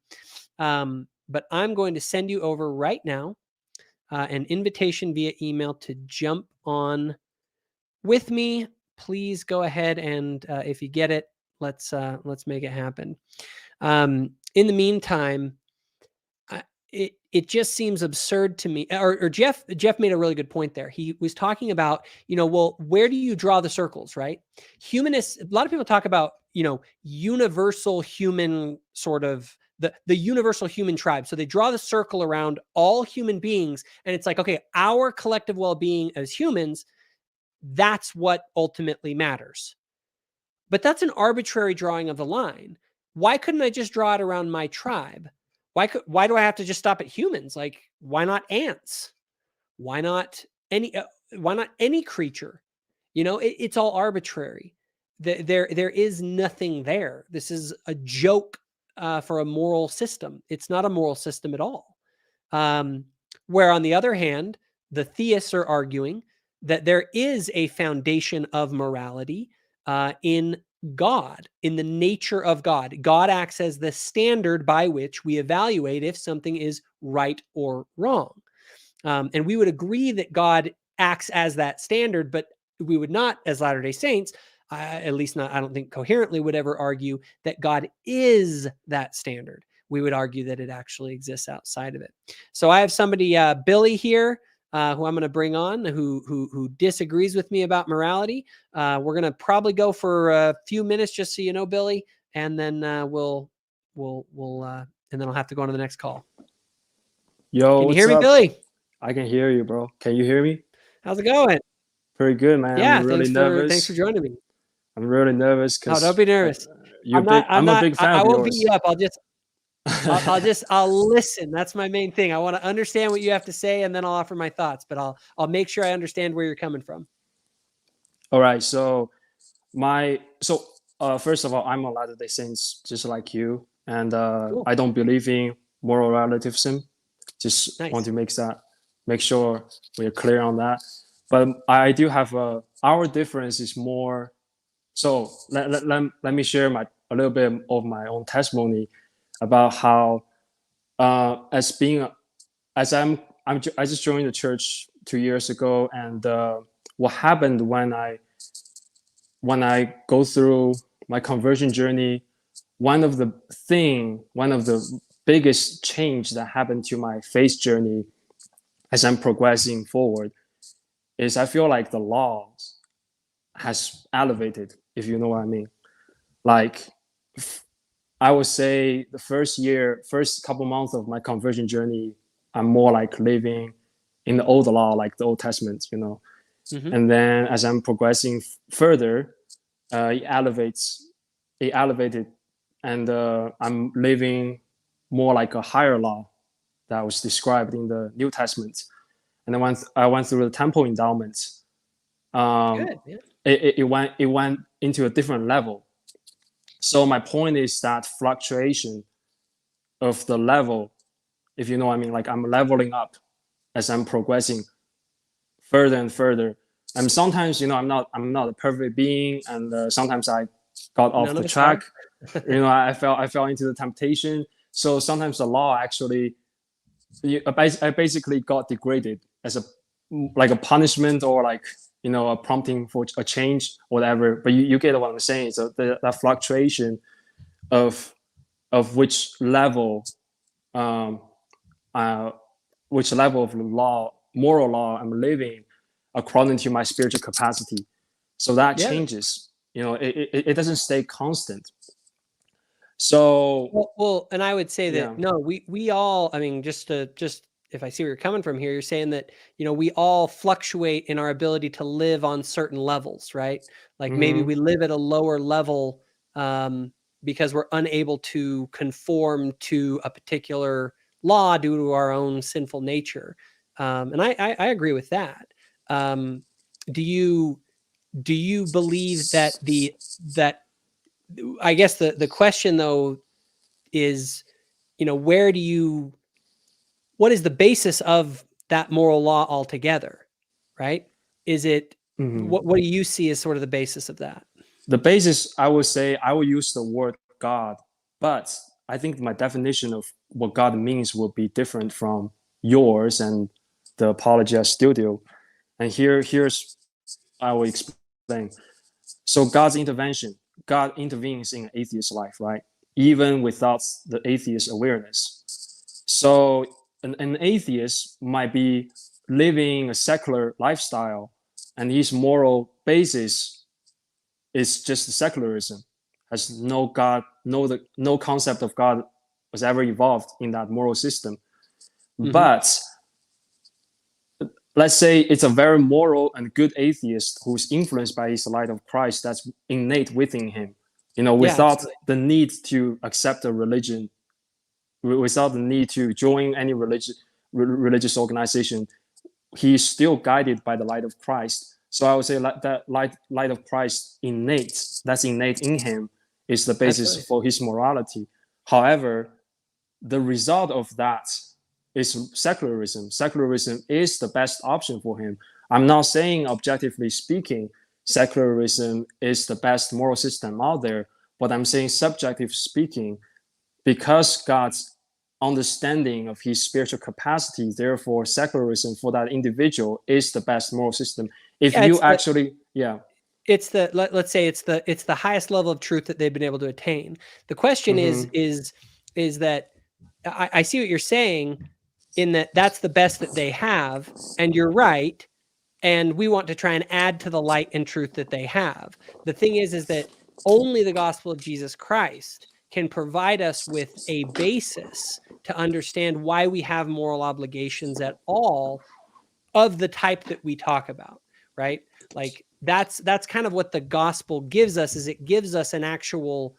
But I'm going to send you over right now an invitation via email to jump on with me. Please go ahead and if you get it, let's make it happen. In the meantime, it just seems absurd to me. Or Jeff made a really good point there. He was talking about, well, where do you draw the circles, right? Humanists, a lot of people talk about, universal human sort of the universal human tribe. So they draw the circle around all human beings, and it's like, okay, our collective well-being as humans, that's what ultimately matters. But that's an arbitrary drawing of the line. Why couldn't I just draw it around my tribe? Why do I have to just stop at humans? Like, why not ants? Why not any creature? It's all arbitrary. There is nothing there. This is a joke for a moral system. It's not a moral system at all. Where on the other hand, the theists are arguing that there is a foundation of morality in God, in the nature of God. God acts as the standard by which we evaluate if something is right or wrong. And we would agree that God acts as that standard, but we would not, as Latter-day Saints, at least not, I don't think coherently, would ever argue that God is that standard. We would argue that it actually exists outside of it. So I have somebody, Billy here, who I'm going to bring on, who disagrees with me about morality. We're going to probably go for a few minutes, just so you know, Billy, and then we'll and then I'll have to go on to the next call. Yo, can you what's hear me, up? Billy? I can hear you, bro. Can you hear me? How's it going? Pretty good, man. Yeah, I'm really nervous. Thanks for joining me. I'm really nervous No, because don't be nervous. I'm a big fan I of won't yours. beat you up. I'll listen. That's my main thing. I want to understand what you have to say, and then I'll offer my thoughts, but I'll make sure I understand where you're coming from. All right. So first of all, I'm a Latter-day Saints, just like you, and Cool. I don't believe in moral relativism. Just Nice. want to make sure we're clear on that. But I do have our difference is more. So let me share a little bit of my own testimony about how I just joined the church 2 years ago, and what happened when I go through my conversion journey. One of the biggest change that happened to my faith journey as I'm progressing forward is I feel like the law has elevated, if you know what I mean. Like, I would say the first couple months of my conversion journey, I'm more like living in the old law, like the Old Testament, Mm-hmm. And then as I'm progressing further, it elevated, and I'm living more like a higher law that was described in the New Testament. And then once I went through the temple endowments, Good. Yeah. it went into a different level. So my point is that fluctuation of the level, if you know what I mean, like I'm leveling up as I'm progressing further and further. And sometimes, I'm not a perfect being, and sometimes I got off the track. I fell into the temptation. So sometimes the law actually, I basically got degraded as a punishment, or like, a prompting for a change, whatever. But you get what I'm saying. So that fluctuation of which level of law, moral law I'm living according to my spiritual capacity. So that changes. It doesn't stay constant. So well, and I would say that no, we all, I mean, just if I see where you're coming from here, you're saying that, we all fluctuate in our ability to live on certain levels, right? Like maybe we live at a lower level because we're unable to conform to a particular law due to our own sinful nature. And I agree with that. Do you believe that I guess the question though is, what is the basis of that moral law altogether, right? Is it, Mhm. what do you see as sort of the basis of that? The basis, I would say, I will use the word God, but I think my definition of what God means will be different from yours and the Apologia Studio. And here's I will explain. So God's intervention, God intervenes in an atheist life, right? Even without the atheist awareness. So an atheist might be living a secular lifestyle, and his moral basis is just secularism, has no God, no concept of God was ever evolved in that moral system. But let's say it's a very moral and good atheist who's influenced by his light of Christ that's innate within him, without the need to accept a religion, without the need to join any religious organization. He's still guided by the light of Christ. So I would say that light of Christ that's innate in him, is the basis for his morality. However, the result of that is secularism. Secularism is the best option for him. I'm not saying, objectively speaking, secularism is the best moral system out there, but I'm saying, subjectively speaking, because God's understanding of his spiritual capacity, therefore secularism for that individual is the best moral system. If you actually, it's the, let's say it's the highest level of truth that they've been able to attain. The question is that I see what you're saying, in that that's the best that they have, and you're right. And we want to try and add to the light and truth that they have. The thing is that only the gospel of Jesus Christ can provide us with a basis to understand why we have moral obligations at all of the type that we talk about, right? Like that's kind of what the gospel gives us, is it gives us an actual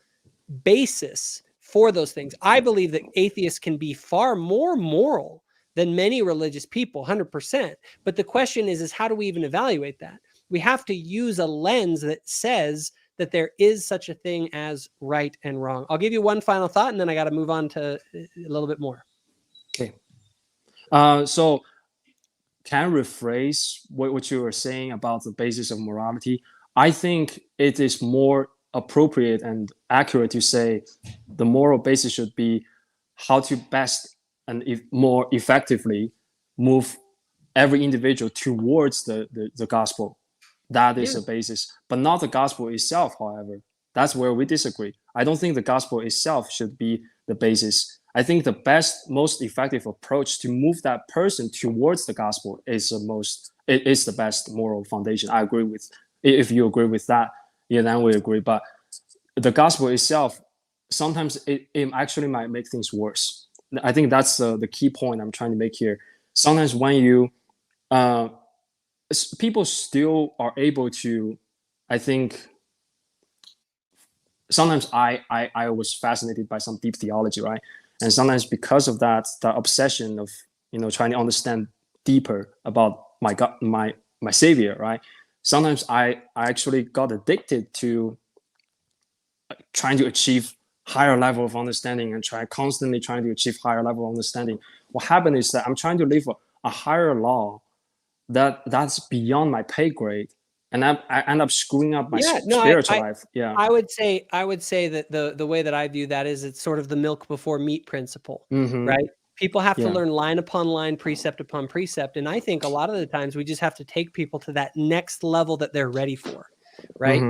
basis for those things. I believe that atheists can be far more moral than many religious people, 100%. But the question is how do we even evaluate that? We have to use a lens that says that there is such a thing as right and wrong. I'll give you one final thought, and then I got to move on to a little bit more. Okay. So can I rephrase what you were saying about the basis of morality? I think it is more appropriate and accurate to say the moral basis should be how to best and more effectively move every individual towards the gospel. That is the basis, but not the gospel itself, however. That's where we disagree. I don't think the gospel itself should be the basis. I think the best, most effective approach to move that person towards the gospel is the best moral foundation. I agree with, if you agree with that, then we agree. But the gospel itself, sometimes it actually might make things worse. I think that's the key point I'm trying to make here. Sometimes when you, people still are able to, I think, sometimes I was fascinated by some deep theology, right? And sometimes because of that, the obsession of, trying to understand deeper about my God, my Savior, right? Sometimes I actually got addicted to trying to achieve higher level of understanding and constantly trying to achieve higher level of understanding. What happened is that I'm trying to live a higher law that's beyond my pay grade, and I end up screwing up my spiritual life. Yeah, I would say that the way that I view that is it's sort of the milk before meat principle, right? People have to learn line upon line, precept upon precept, and I think a lot of the times we just have to take people to that next level that they're ready for, right?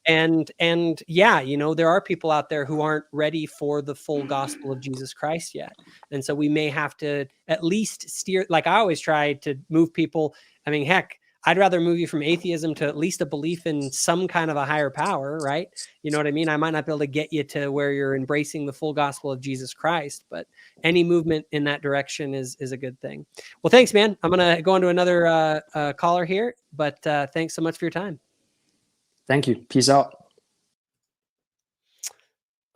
And yeah, there are people out there who aren't ready for the full gospel of Jesus Christ yet. And so we may have to at least steer, like I always try to move people. I mean, heck, I'd rather move you from atheism to at least a belief in some kind of a higher power, right? You know what I mean? I might not be able to get you to where you're embracing the full gospel of Jesus Christ, but any movement in that direction is a good thing. Well, thanks, man. I'm going to go on to another caller here, but thanks so much for your time. Thank you. Peace out.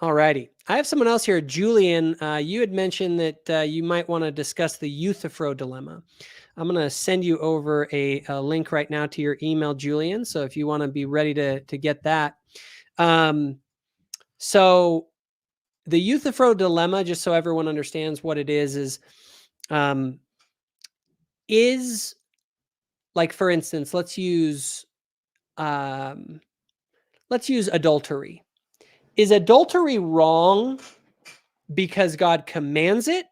All righty. I have someone else here. Julian, you had mentioned that you might want to discuss the Euthyphro dilemma. I'm going to send you over a link right now to your email, Julian. So if you want to be ready to get that. So the Euthyphro dilemma, just so everyone understands what it is is, like, for instance, let's use adultery. Is adultery wrong because God commands it,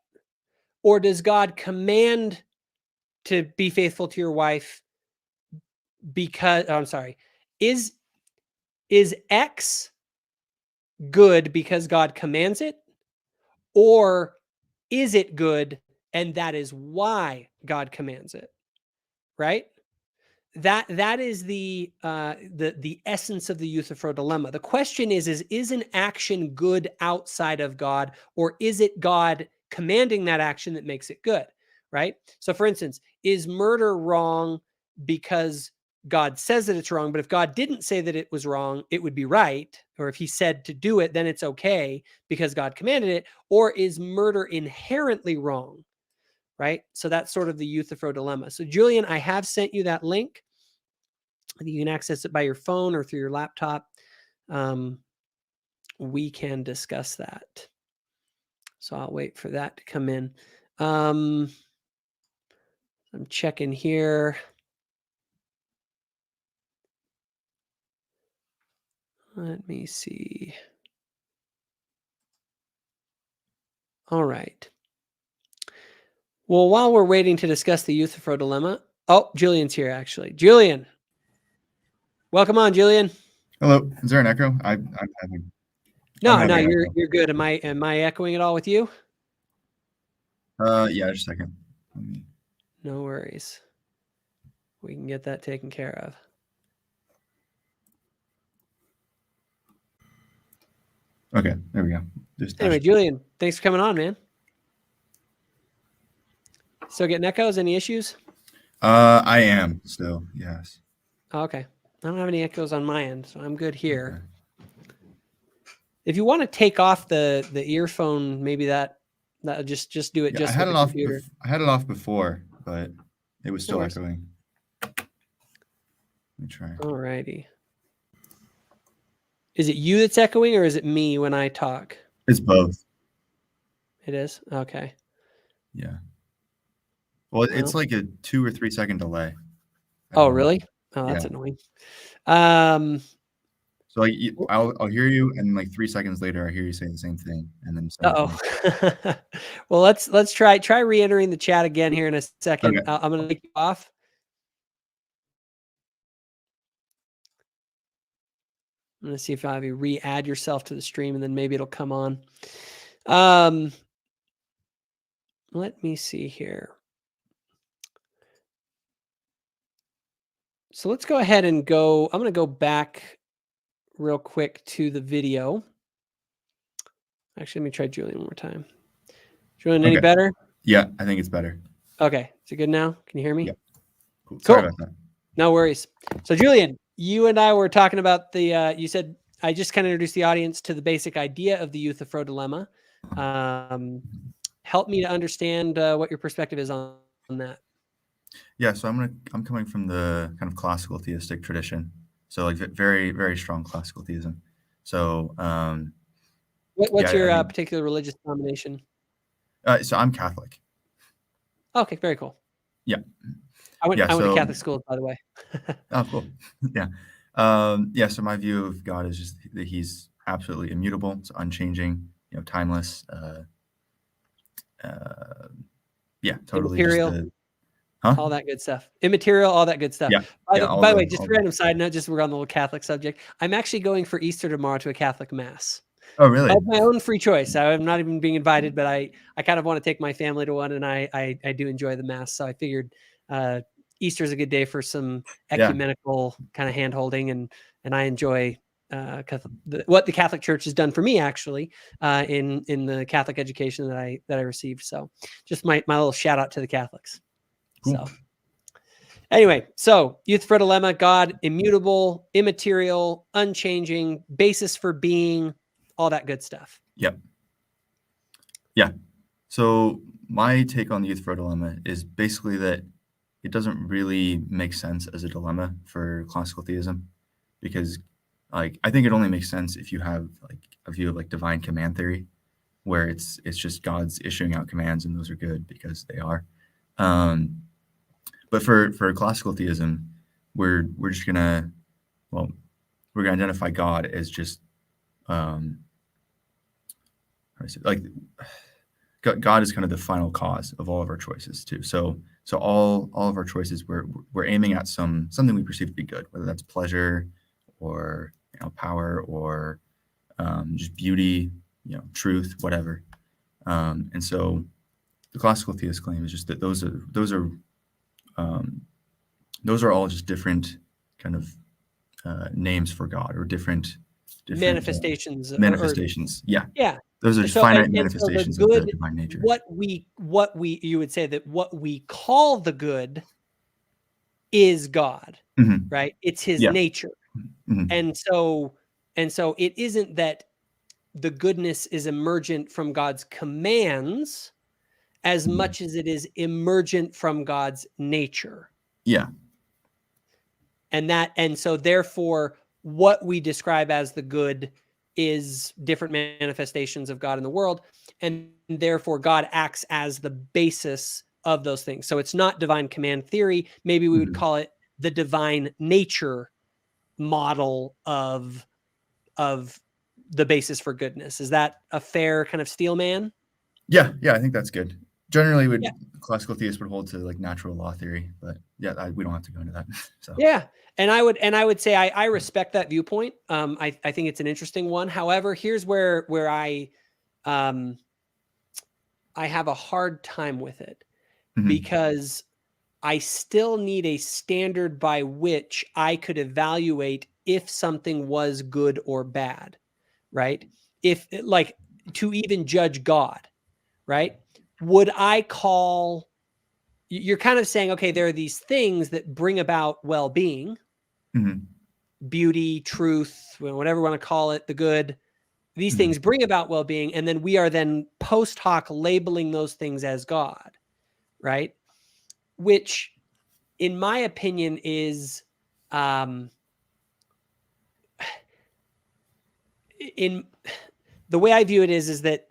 or does God command to be faithful to your wife because, I'm sorry, is X good because God commands it, or is it good and that is why God commands it? Right? That is the essence of the Euthyphro dilemma. The question is an action good outside of God, or is it God commanding that action that makes it good? Right? So, for instance, is murder wrong because God says that it's wrong, but if God didn't say that it was wrong, it would be right. Or if he said to do it, then it's okay because God commanded it. Or is murder inherently wrong? Right? So that's sort of the Euthyphro dilemma. So, Julian, I have sent you that link. You can access it by your phone or through your laptop. We can discuss that. So I'll wait for that to come in. I'm checking here. Let me see. All right. Well, while we're waiting to discuss the Euthyphro dilemma, oh, Julian's here, actually. Julian. Welcome on, Julian. Hello. Is there an echo? I'm having. No, I'm having you're good. Am I echoing it all with you? Yeah, just a second. No worries. We can get that taken care of. Okay, there we go. Anyway, Julian, thanks for coming on, man. Still getting echoes? Any issues? I am still, yes. Oh, okay. I don't have any echoes on my end, so I'm good here. Okay. If you want to take off the earphone, maybe that just do it. Yeah, just I had with it the off. computer. I had it off before, but it was still echoing. Let me try. All righty. Is it you that's echoing, or is it me when I talk? It's both. It is? Okay. Yeah. Well, it's like a 2 or 3 second delay. Oh, really? Oh, that's annoying. So I'll hear you, and like 3 seconds later, I hear you say the same thing, and then. Well, let's try re-entering the chat again here in a second. Okay. I'm going to take you off. I'm going to see if I have you re-add yourself to the stream, and then maybe it'll come on. Let me see here. So let's go ahead and go. I'm going to go back real quick to the video. Actually, let me try Julian one more time. Julian, any better? Yeah, I think it's better. Okay. Is it good now? Can you hear me? Yeah. Cool. Cool. Sorry about that. No worries. So, Julian, you and I were talking about you said, I just kind of introduced the audience to the basic idea of the Euthyphro dilemma. Help me to understand what your perspective is on that. Yeah, so I'm coming from the kind of classical theistic tradition. So like very, very strong classical theism. So what's your particular religious denomination? So I'm Catholic. Okay, very cool. Yeah. I went to Catholic schools, by the way. Oh, cool. Yeah. Yeah. So my view of God is just that he's absolutely immutable. It's unchanging, timeless. Yeah, totally. Immaterial, all that good stuff. Immaterial, all that good stuff. Yeah. By the way, just a random side note, just we're on the little Catholic subject. I'm actually going for Easter tomorrow to a Catholic mass. Oh, really? Of my own free choice. I'm not even being invited, but I kind of want to take my family to one, and I do enjoy the mass. So I figured Easter is a good day for some ecumenical kind of hand holding, and I enjoy what the Catholic Church has done for me, actually, in the Catholic education that I received. So just my little shout out to the Catholics. Cool. So anyway, so Euthyphro dilemma: God immutable, immaterial, unchanging, basis for being, all that good stuff. Yep. Yeah. So my take on the Euthyphro dilemma is basically that it doesn't really make sense as a dilemma for classical theism, because I think it only makes sense if you have like a view of like divine command theory, where it's just God's issuing out commands and those are good because they are. But for classical theism, we're just gonna, well, we're gonna identify God as just how do I say, like, God is kind of the final cause of all of our choices too. So all of our choices, we're aiming at something we perceive to be good, whether that's pleasure or power or just beauty, truth, whatever. And so the classical theist claim is just that those are all just different kind of names for God, or different manifestations. Manifestations. Yeah. Yeah. Those are just finite manifestations of the divine nature. What we you would say that what we call the good is God, right? It's his nature. And so it isn't that the goodness is emergent from God's commands as much as it is emergent from God's nature. Yeah. And so therefore what we describe as the good is different manifestations of God in the world, and therefore God acts as the basis of those things. So it's not divine command theory. Maybe we would call it the divine nature model of the basis for goodness. Is that a fair kind of steel man? Yeah, I think that's good. Generally, classical theists would hold to like natural law theory, but we don't have to go into that. So yeah, and I would say I respect that viewpoint. I think it's an interesting one. However, here's where I have a hard time with it, because I still need a standard by which I could evaluate if something was good or bad, right? If, like, to even judge God, right? Would I call, you're kind of saying, okay, there are these things that bring about well-being, beauty, truth, whatever you want to call it, the good. These things bring about well-being, and then we are then post hoc labeling those things as God, right? Which, in my opinion, is in the way I view it is that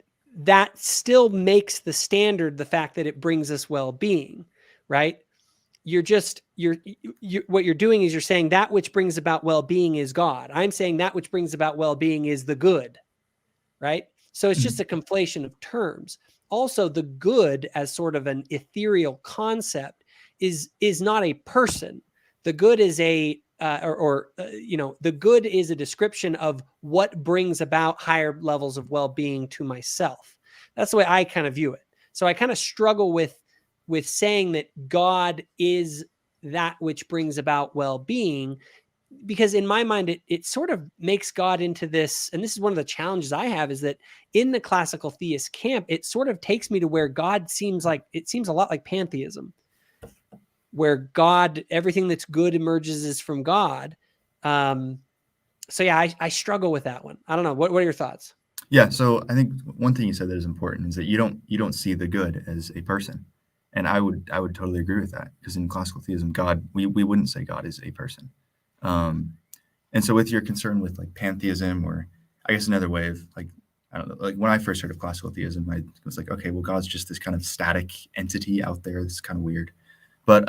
still makes the standard the fact that it brings us well-being, right? What you're doing is you're saying that which brings about well-being is God. I'm saying that which brings about well-being is the good, right? So it's just a conflation of terms. Also, the good as sort of an ethereal concept is not a person. The good is the good is a description of what brings about higher levels of well-being to myself. That's the way I kind of view it. So I kind of struggle with saying that God is that which brings about well-being, because in my mind, it sort of makes God into this, and this is one of the challenges I have, is that in the classical theist camp, it sort of takes me to where God seems a lot like pantheism, where God, everything that's good emerges is from God. So yeah, I struggle with that one. I don't know. What are your thoughts? Yeah. So I think one thing you said that is important is that you don't see the good as a person. And I would totally agree with that, because in classical theism, God, we wouldn't say God is a person. And so with your concern with like pantheism, or I guess another way of like, I don't know, like when I first heard of classical theism, I was like, okay, well, God's just this kind of static entity out there. This is kind of weird. But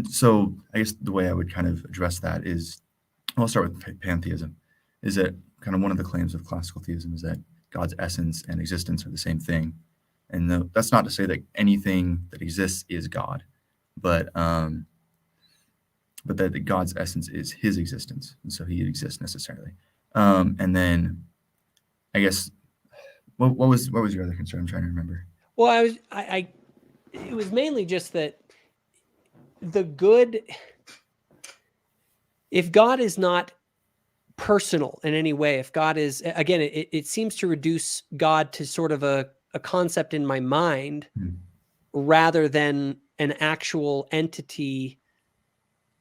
so I guess the way I would kind of address that is, I'll start with pantheism, is that kind of one of the claims of classical theism is that God's essence and existence are the same thing. And that's not to say that anything that exists is God, but that God's essence is his existence, and so he exists necessarily. And then I guess what was your other concern? I'm trying to remember. Well, it was mainly just that the good, if God is not personal in any way, if God is, again, it seems to reduce God to sort of a concept in my mind rather than an actual entity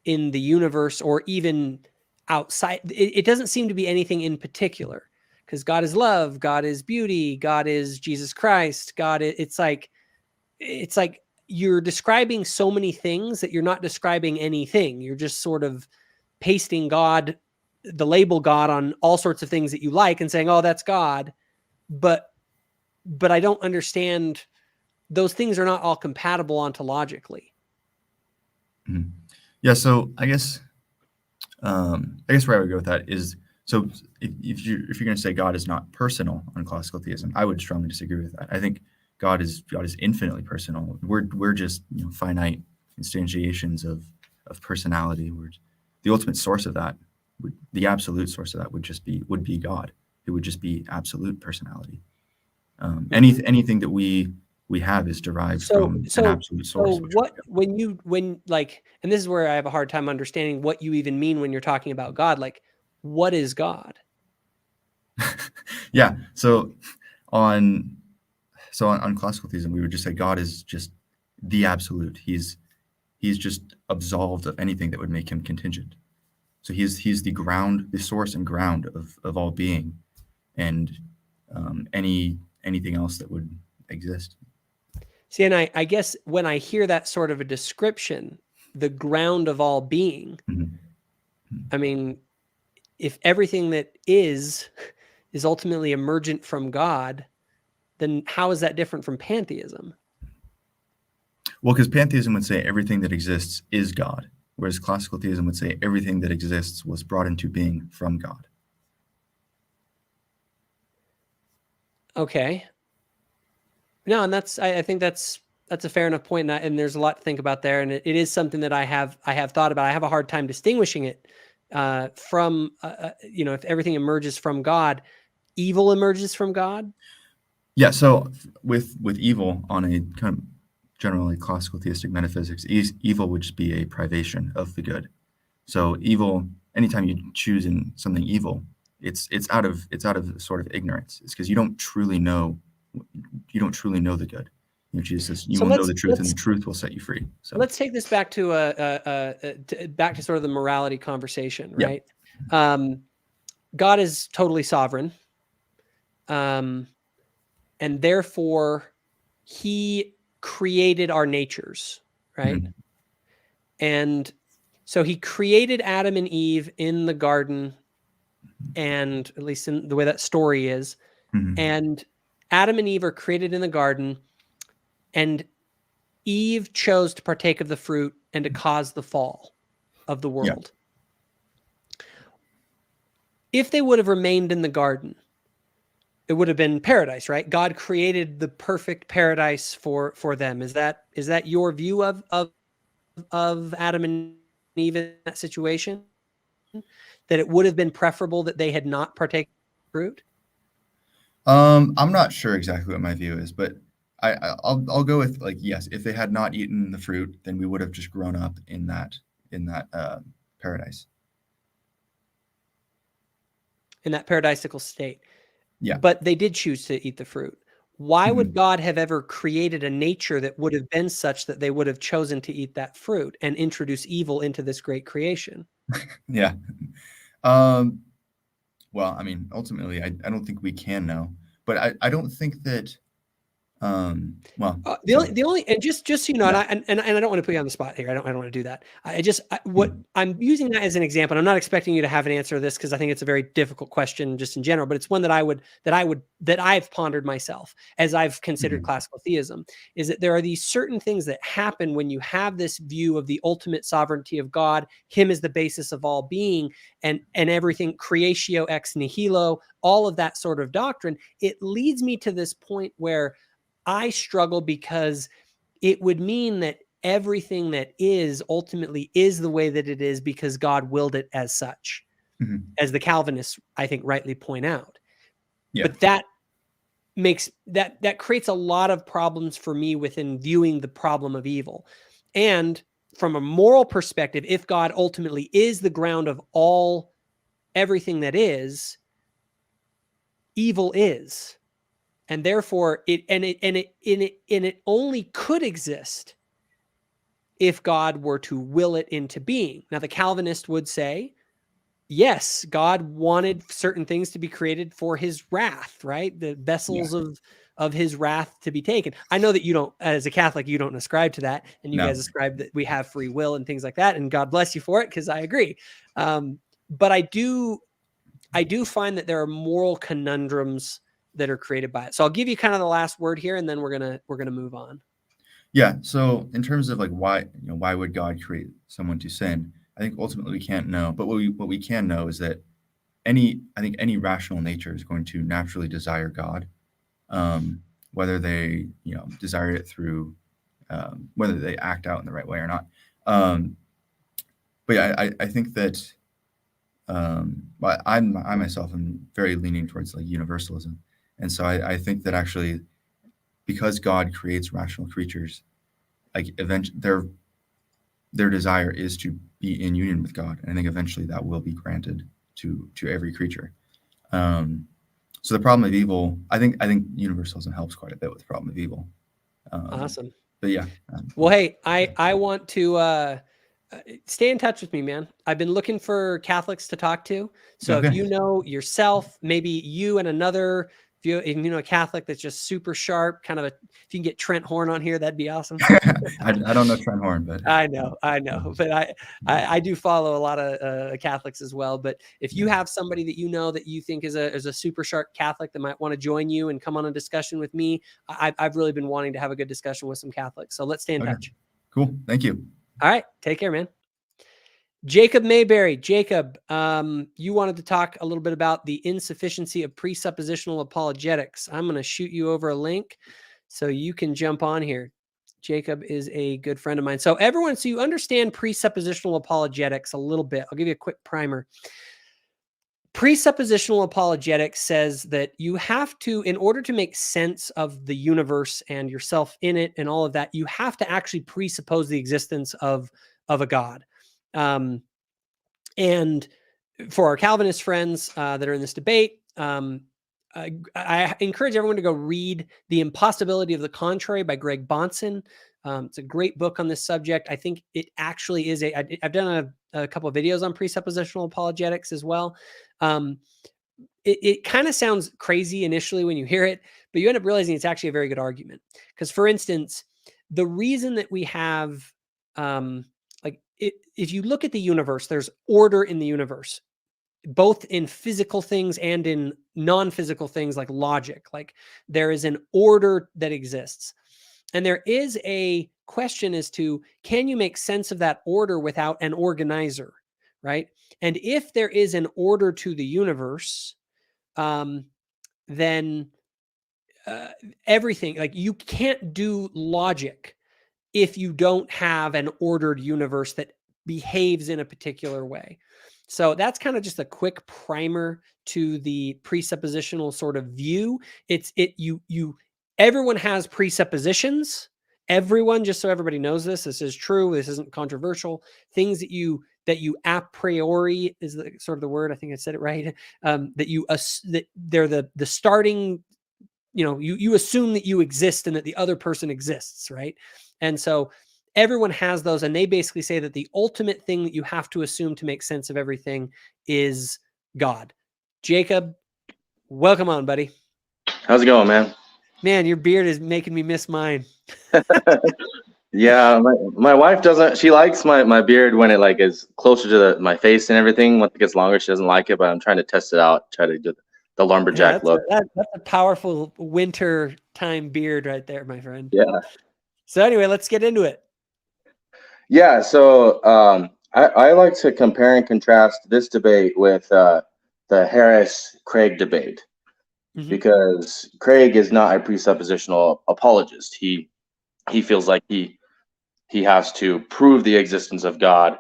in the universe, or even outside. It doesn't seem to be anything in particular, because God is love, God is beauty, God is Jesus Christ, it's like you're describing so many things that you're not describing anything. You're just sort of pasting God, the label God, on all sorts of things that you like and saying, oh, that's God. But I don't understand, those things are not all compatible ontologically. Mhm. Yeah, so I guess where I would go with that is, so if you're going to say God is not personal on classical theism, I would strongly disagree with that. I think God is infinitely personal. We're just finite instantiations of personality. The ultimate source of that, the absolute source of that would be God. It would just be absolute personality. Anything that we have is derived from an absolute source. So when like, and this is where I have a hard time understanding what you even mean when you're talking about God. Like, what is God? Yeah. So on classical theism, we would just say God is just the absolute. He's just absolved of anything that would make him contingent. So he's the ground, the source and ground of all being, and anything else that would exist. See, and I guess when I hear that sort of a description, the ground of all being, I mean, if everything that is ultimately emergent from God, then how is that different from pantheism? Well, because pantheism would say everything that exists is God, whereas classical theism would say everything that exists was brought into being from God. Okay. No, and I think that's a fair enough point, and there's a lot to think about there, and it is something that I have thought about. I have a hard time distinguishing it from if everything emerges from God, evil emerges from God. Yeah. So with evil on a kind of generally classical theistic metaphysics, evil would just be a privation of the good. So evil, anytime you choose in something evil, it's out of sort of ignorance. It's because you don't truly know the good. Jesus says, "You will know the truth, and the truth will set you free." So let's take this back to back to sort of the morality conversation, right? Yeah. God is totally sovereign, and therefore he created our natures, right? Mhm. And so he created Adam and Eve in the garden, and at least in the way that story is, and Adam and Eve are created in the garden, and Eve chose to partake of the fruit and to cause the fall of the world. Yeah. If they would have remained in the garden, it would have been paradise, right? God created the perfect paradise for them. Is that your view of Adam and Eve in that situation? That it would have been preferable that they had not partaken of fruit? I'm not sure exactly what my view is, but I'll go with, like, yes, if they had not eaten the fruit, then we would have just grown up in that paradise. In that paradisical state. Yeah. But they did choose to eat the fruit. Why would God have ever created a nature that would have been such that they would have chosen to eat that fruit and introduce evil into this great creation? Yeah. Well, I mean, ultimately, I don't think we can know, but I don't think that. The only and just so you know, Yeah. and I don't want to put you on the spot here. I don't want to do that. I'm using that as an example. I'm not expecting you to have an answer to this because I think it's a very difficult question just in general, but it's one that I've pondered myself as I've considered classical theism, is that there are these certain things that happen when you have this view of the ultimate sovereignty of God, him as the basis of all being, and everything, creatio ex nihilo, all of that sort of doctrine. It leads me to this point where I struggle, because it would mean that everything that is ultimately is the way that it is because God willed it as such, as the Calvinists, I think, rightly point out. Yeah. But that makes that creates a lot of problems for me within viewing the problem of evil. And from a moral perspective, if God ultimately is the ground of everything that is, evil is. And therefore it only could exist if God were to will it into being. Now, the Calvinist would say, yes, God wanted certain things to be created for his wrath, right? The vessels of his wrath to be taken. I know that you don't, as a Catholic, you don't ascribe to that, and you guys ascribe that we have free will and things like that, and God bless you for it, because I agree. But I do find that there are moral conundrums that are created by it. So I'll give you kind of the last word here, and then we're gonna move on. Yeah. So in terms of like why would God create someone to sin? I think ultimately we can't know. But what we can know is that any rational nature is going to naturally desire God, whether they desire it through whether they act out in the right way or not. But yeah, I think that but I myself am very leaning towards like universalism, and so I think that actually because God creates rational creatures, like eventually their desire is to be in union with God, and I think eventually that will be granted to every creature. So the problem of evil, I think universalism helps quite a bit with the problem of evil. Awesome. But yeah. Well, hey, I want to stay in touch with me, man. I've been looking for Catholics to talk to. So Okay. if you know yourself, maybe you and another, if you know a Catholic that's just super sharp, kind of if you can get Trent Horn on here, that'd be awesome. I don't know Trent Horn, but I know, but I do follow a lot of Catholics as well. But if you have somebody that you know that you think is a super sharp Catholic that might want to join you and come on a discussion with me, I've really been wanting to have a good discussion with some Catholics. So let's stay in touch. Cool. Thank you. All right, take care, man. Jacob Mayberry. Jacob, you wanted to talk a little bit about the insufficiency of presuppositional apologetics. I'm going to shoot you over a link so you can jump on here. Jacob is a good friend of mine. So everyone, so you understand presuppositional apologetics a little bit. I'll give you a quick primer. Presuppositional apologetics says that you have to, in order to make sense of the universe and yourself in it and all of that, you have to actually presuppose the existence of a God. And for our Calvinist friends that are in this debate, I encourage everyone to go read The Impossibility of the Contrary by Greg Bahnsen. It's a great book on this subject. I think it actually is I've done a couple of videos on presuppositional apologetics as well. It kind of sounds crazy initially when you hear it, but you end up realizing it's actually a very good argument. Because, for instance, the reason that we have, if you look at the universe, there's order in the universe, both in physical things and in non-physical things like logic. Like there is an order that exists. And there is a question as to, can you make sense of that order without an organizer, right? And if there is an order to the universe, then everything, like you can't do logic if you don't have an ordered universe that behaves in a particular way. So that's kind of just a quick primer to the presuppositional sort of view. Everyone has presuppositions. Everyone, just so everybody knows this is true. This isn't controversial. Things that you a priori is the sort of the word. I think I said it right. That they're the starting. You assume that you exist and that the other person exists, right? And so everyone has those, and they basically say that the ultimate thing that you have to assume to make sense of everything is God. Jacob, welcome on, buddy. How's it going, man? Man, your beard is making me miss mine. Yeah, my wife doesn't. She likes my beard when it like is closer to my face and everything. Once it gets longer, she doesn't like it. But I'm trying to test it out. Try to do the lumberjack look. That's a powerful winter time beard right there, my friend. Yeah. So anyway, let's get into it. Yeah. So I like to compare and contrast this debate with the Harris-Craig debate, because Craig is not a presuppositional apologist. He feels like he has to prove the existence of God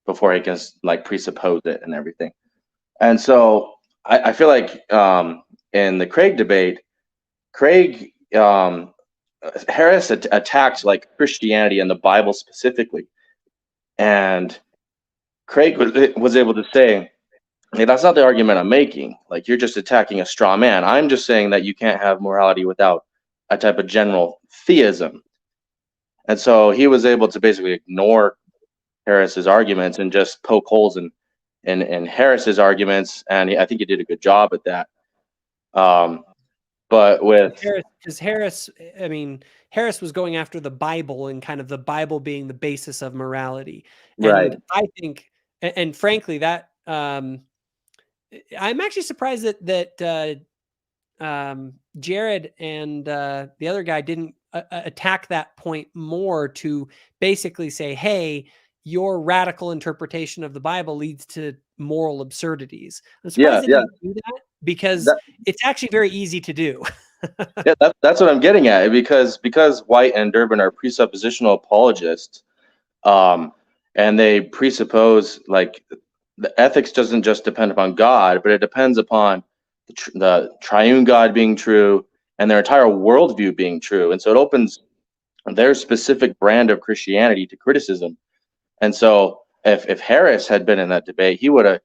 before he can like presuppose it and everything. And so I feel like in the Craig debate, Harris attacked like Christianity and the Bible specifically, and Craig was able to say, hey, that's not the argument I'm making. Like, you're just attacking a straw man. I'm just saying that you can't have morality without a type of general theism. And so he was able to basically ignore Harris's arguments and just poke holes in Harris's arguments, and I think he did a good job at that. But with Harris, I mean, Harris was going after the Bible and kind of the Bible being the basis of morality. And right. I think, and frankly, that I'm actually surprised that Jared and the other guy didn't attack that point more to basically say, hey, your radical interpretation of the Bible leads to moral absurdities. I'm surprised they didn't do that, because it's actually very easy to do. Yeah, that's what I'm getting at. Because White and Durbin are presuppositional apologists, and they presuppose like the ethics doesn't just depend upon God, but it depends upon the triune God being true and their entire worldview being true. And so it opens their specific brand of Christianity to criticism. And so if Harris had been in that debate, he would have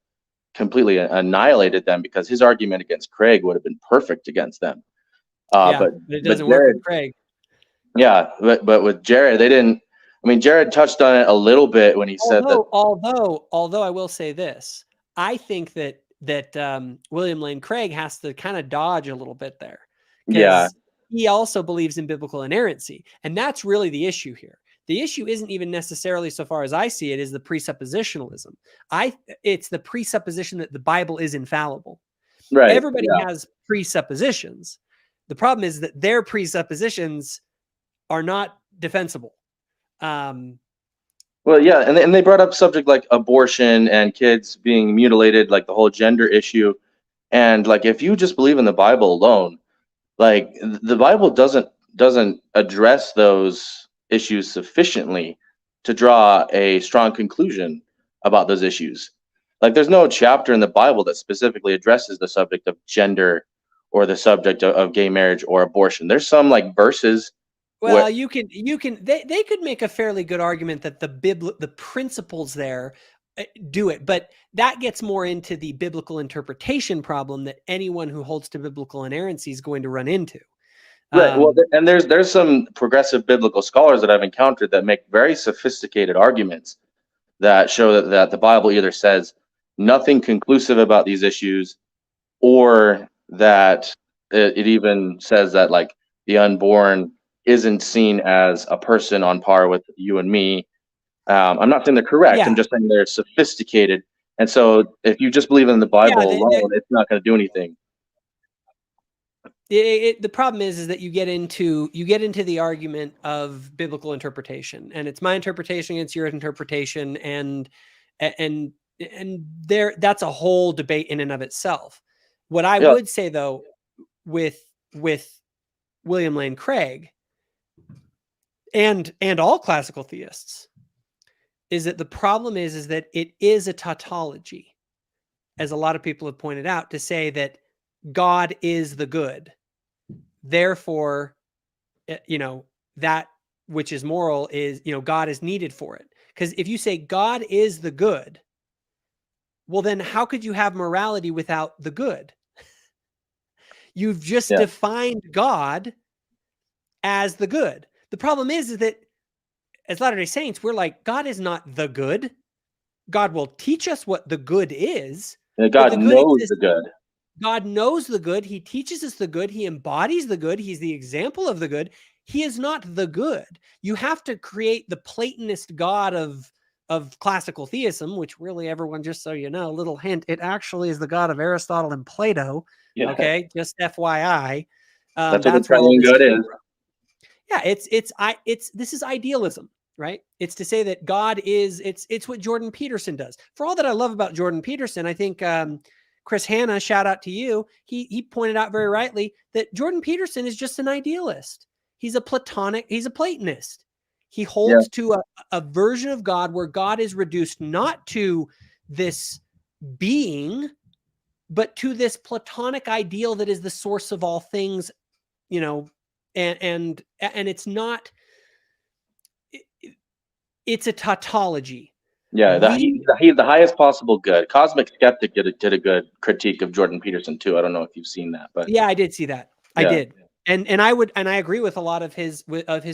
completely annihilated them, because his argument against Craig would have been perfect against them. But it doesn't work with Craig. Yeah, but with Jared, they didn't. I mean, Jared touched on it a little bit when he said that. Although I will say this, I think that William Lane Craig has to kind of dodge a little bit there, because he also believes in biblical inerrancy, and that's really the issue here. The issue isn't even necessarily, so far as I see it, is the presuppositionalism. It's the presupposition that the Bible is infallible. Right. Everybody has presuppositions. The problem is that their presuppositions are not defensible. Well, yeah, and they brought up subject like abortion and kids being mutilated, like the whole gender issue. And like, if you just believe in the Bible alone, like the Bible doesn't address those issues sufficiently to draw a strong conclusion about those issues. Like, there's no chapter in the Bible that specifically addresses the subject of gender or the subject of gay marriage or abortion. There's some like verses. Well, they could make a fairly good argument that the principles there do it, but that gets more into the biblical interpretation problem that anyone who holds to biblical inerrancy is going to run into. Right. Well, and there's some progressive biblical scholars that I've encountered that make very sophisticated arguments that show that the Bible either says nothing conclusive about these issues, or that it even says that like the unborn isn't seen as a person on par with you and me. I'm not saying they're correct. I'm just saying they're sophisticated. And so if you just believe in the Bible alone, it's not going to do anything. The problem is that you get into the argument of biblical interpretation, and it's my interpretation against your interpretation, and there, that's a whole debate in and of itself. What I would say though, with William Lane Craig and all classical theists, is that the problem is that it is a tautology, as a lot of people have pointed out, to say that God is the good. Therefore, that which is moral is, God is needed for it. Because if you say God is the good, well, then how could you have morality without the good? You've just defined God as the good. The problem is that as Latter-day Saints, we're like, God is not the good. God will teach us what the good is. God knows the good. God knows the good. He teaches us the good. He embodies the good. He's the example of the good. He is not the good. You have to create the Platonist God of classical theism, which really everyone, just so you know, little hint, it actually is the God of Aristotle and Plato. Yeah. Okay, just FYI. That's what the triune God is. Yeah, this is idealism, right? It's to say that God is, it's what Jordan Peterson does. For all that I love about Jordan Peterson, I think Chris Hanna, shout out to you. He pointed out very rightly that Jordan Peterson is just an idealist. He's a Platonist. He holds to a version of God where God is reduced not to this being, but to this Platonic ideal that is the source of all things, and it's not, it's a tautology. Yeah, he's the highest possible good. Cosmic Skeptic did a good critique of Jordan Peterson too. I don't know if you've seen that, but yeah, I did see that. I did, and I agree with a lot of his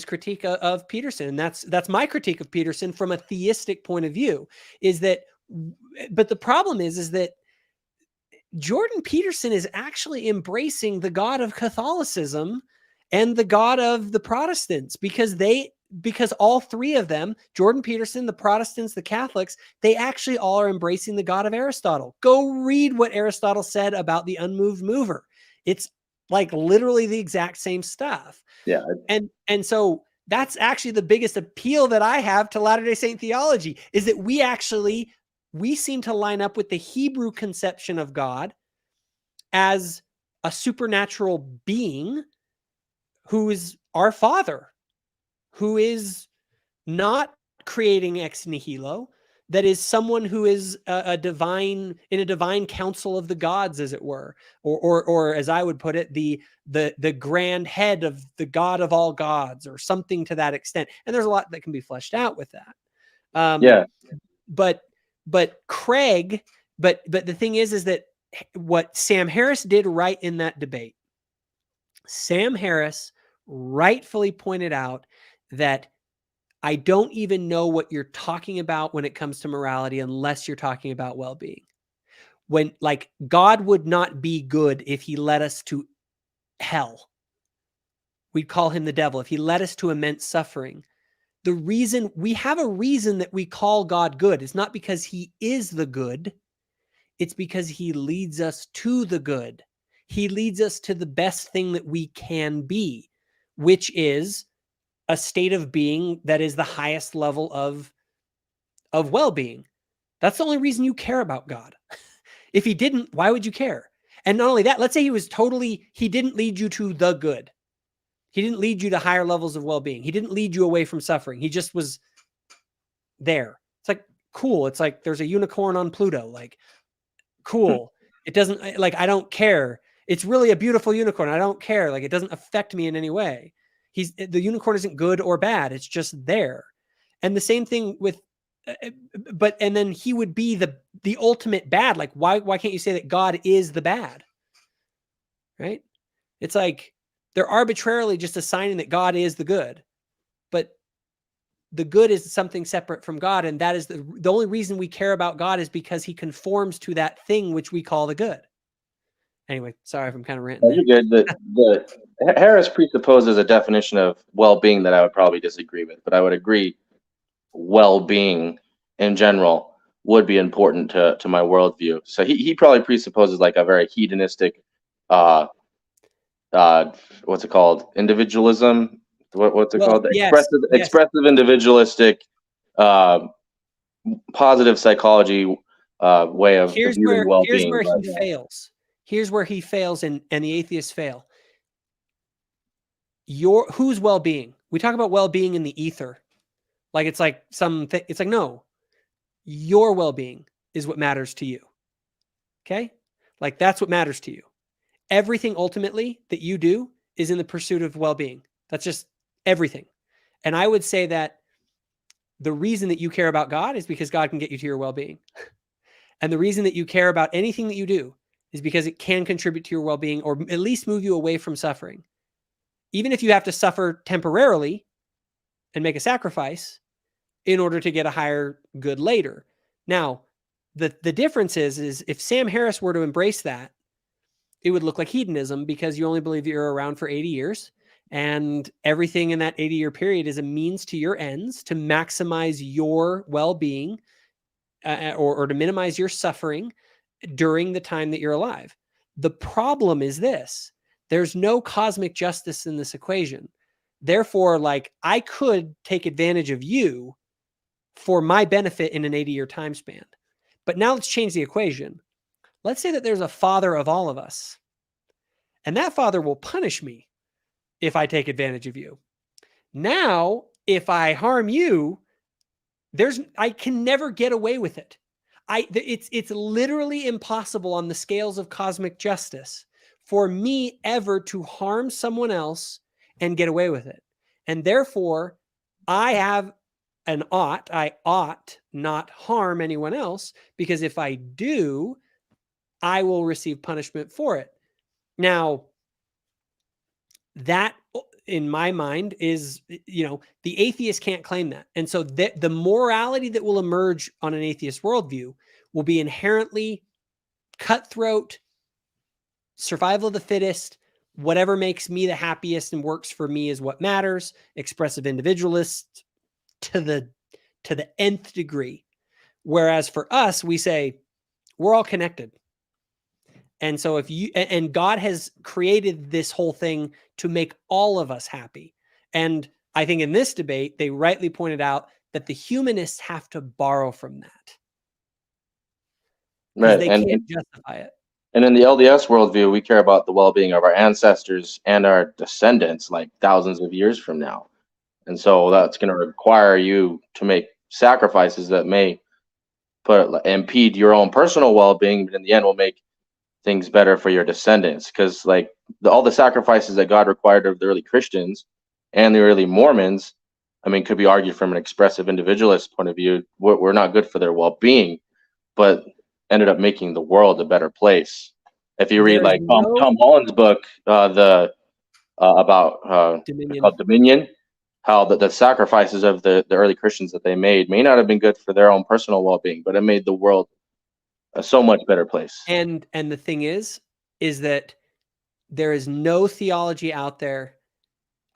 critique of Peterson. That's my critique of Peterson from a theistic point of view. But the problem is that Jordan Peterson is actually embracing the God of Catholicism and the God of the Protestants, because all three of them, Jordan Peterson, the Protestants, the Catholics, they actually all are embracing the God of Aristotle. Go read what Aristotle said about the unmoved mover. It's like literally the exact same stuff. Yeah. And so that's actually the biggest appeal that I have to Latter-day Saint theology, is that we seem to line up with the Hebrew conception of God as a supernatural being who is our Father, who is not creating ex nihilo, that is someone who is a divine, in a divine council of the gods, as it were, or as I would put it, the grand head of the God of all gods, or something to that extent. And there's a lot that can be fleshed out with that. Yeah. But Craig, but the thing is that what Sam Harris did right in that debate, Sam Harris rightfully pointed out that I don't even know what you're talking about when it comes to morality unless you're talking about well-being. When, like, God would not be good if he led us to hell. We'd call him the devil. If he led us to immense suffering. The reason we have a reason that we call God good is not because he is the good. It's because he leads us to the good. He leads us to the best thing that we can be, which is a state of being that is the highest level of well-being. That's the only reason you care about God. If he didn't, why would you care? And not only that, let's say he didn't lead you to the good. He didn't lead you to higher levels of well-being. He didn't lead you away from suffering. He just was there. It's like, cool. It's like there's a unicorn on Pluto. Like, cool. It doesn't, like, I don't care. It's really a beautiful unicorn. I don't care. Like, it doesn't affect me in any way. The unicorn isn't good or bad. It's just there. And the same thing with, and then he would be the ultimate bad. Like, why can't you say that God is the bad? Right? It's like they're arbitrarily just assigning that God is the good, but the good is something separate from God. And that is the only reason we care about God is because he conforms to that thing which we call the good. Anyway, sorry if I'm kind of ranting. You're good. The Harris presupposes a definition of well-being that I would probably disagree with, but I would agree well-being in general would be important to my worldview. So he probably presupposes like a very hedonistic, what's it called? Individualism. What's it called? Yes, expressive individualistic, positive psychology way of viewing well-being. Here's where he fails. Here's where he fails, and the atheists fail. Whose well-being? We talk about well-being in the ether, like it's like something. It's like, no, your well-being is what matters to you. Okay, like that's what matters to you. Everything ultimately that you do is in the pursuit of well-being. That's just everything. And I would say that the reason that you care about God is because God can get you to your well-being, and the reason that you care about anything that you do is because it can contribute to your well-being, or at least move you away from suffering. Even if you have to suffer temporarily and make a sacrifice in order to get a higher good later. Now, the difference is if Sam Harris were to embrace that, it would look like hedonism, because you only believe you're around for 80 years and everything in that 80-year period is a means to your ends to maximize your well-being or to minimize your suffering during the time that you're alive. The problem is this: there's no cosmic justice in this equation. Therefore, like, I could take advantage of you for my benefit in an 80-year time span. But now let's change the equation. Let's say that there's a father of all of us, and that father will punish me if I take advantage of you. Now, if I harm you, I can never get away with it. It's literally impossible on the scales of cosmic justice for me ever to harm someone else and get away with it. And therefore, I have an ought. I ought not harm anyone else, because if I do, I will receive punishment for it. Now, that, in my mind, is, the atheist can't claim that. And so the morality that will emerge on an atheist worldview will be inherently cutthroat, survival of the fittest, whatever makes me the happiest and works for me is what matters, expressive individualist to the nth degree. Whereas for us, we say we're all connected. And so if you, and God has created this whole thing to make all of us happy. And I think in this debate, they rightly pointed out that the humanists have to borrow from that. Because they can't justify it. And in the LDS worldview, we care about the well-being of our ancestors and our descendants like thousands of years from now. And so that's going to require you to make sacrifices that may impede your own personal well-being, but in the end will make things better for your descendants. Because like all the sacrifices that God required of the early Christians and the early Mormons, I mean, could be argued from an expressive individualist point of view, we're not good for their well-being, but ended up making the world a better place. If you read like Tom Holland's book, about Dominion, how the sacrifices of the early Christians that they made may not have been good for their own personal well-being, but it made the world a so much better place. And the thing is that there is no theology out there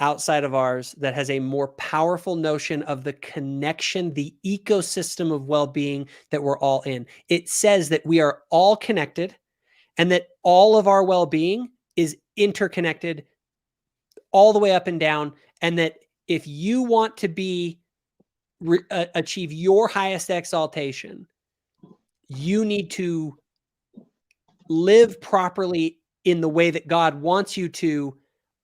outside of ours that has a more powerful notion of the connection, the ecosystem of well-being that we're all in. It says that we are all connected and that all of our well-being is interconnected all the way up and down. And that if you want to achieve your highest exaltation, you need to live properly in the way that God wants you to,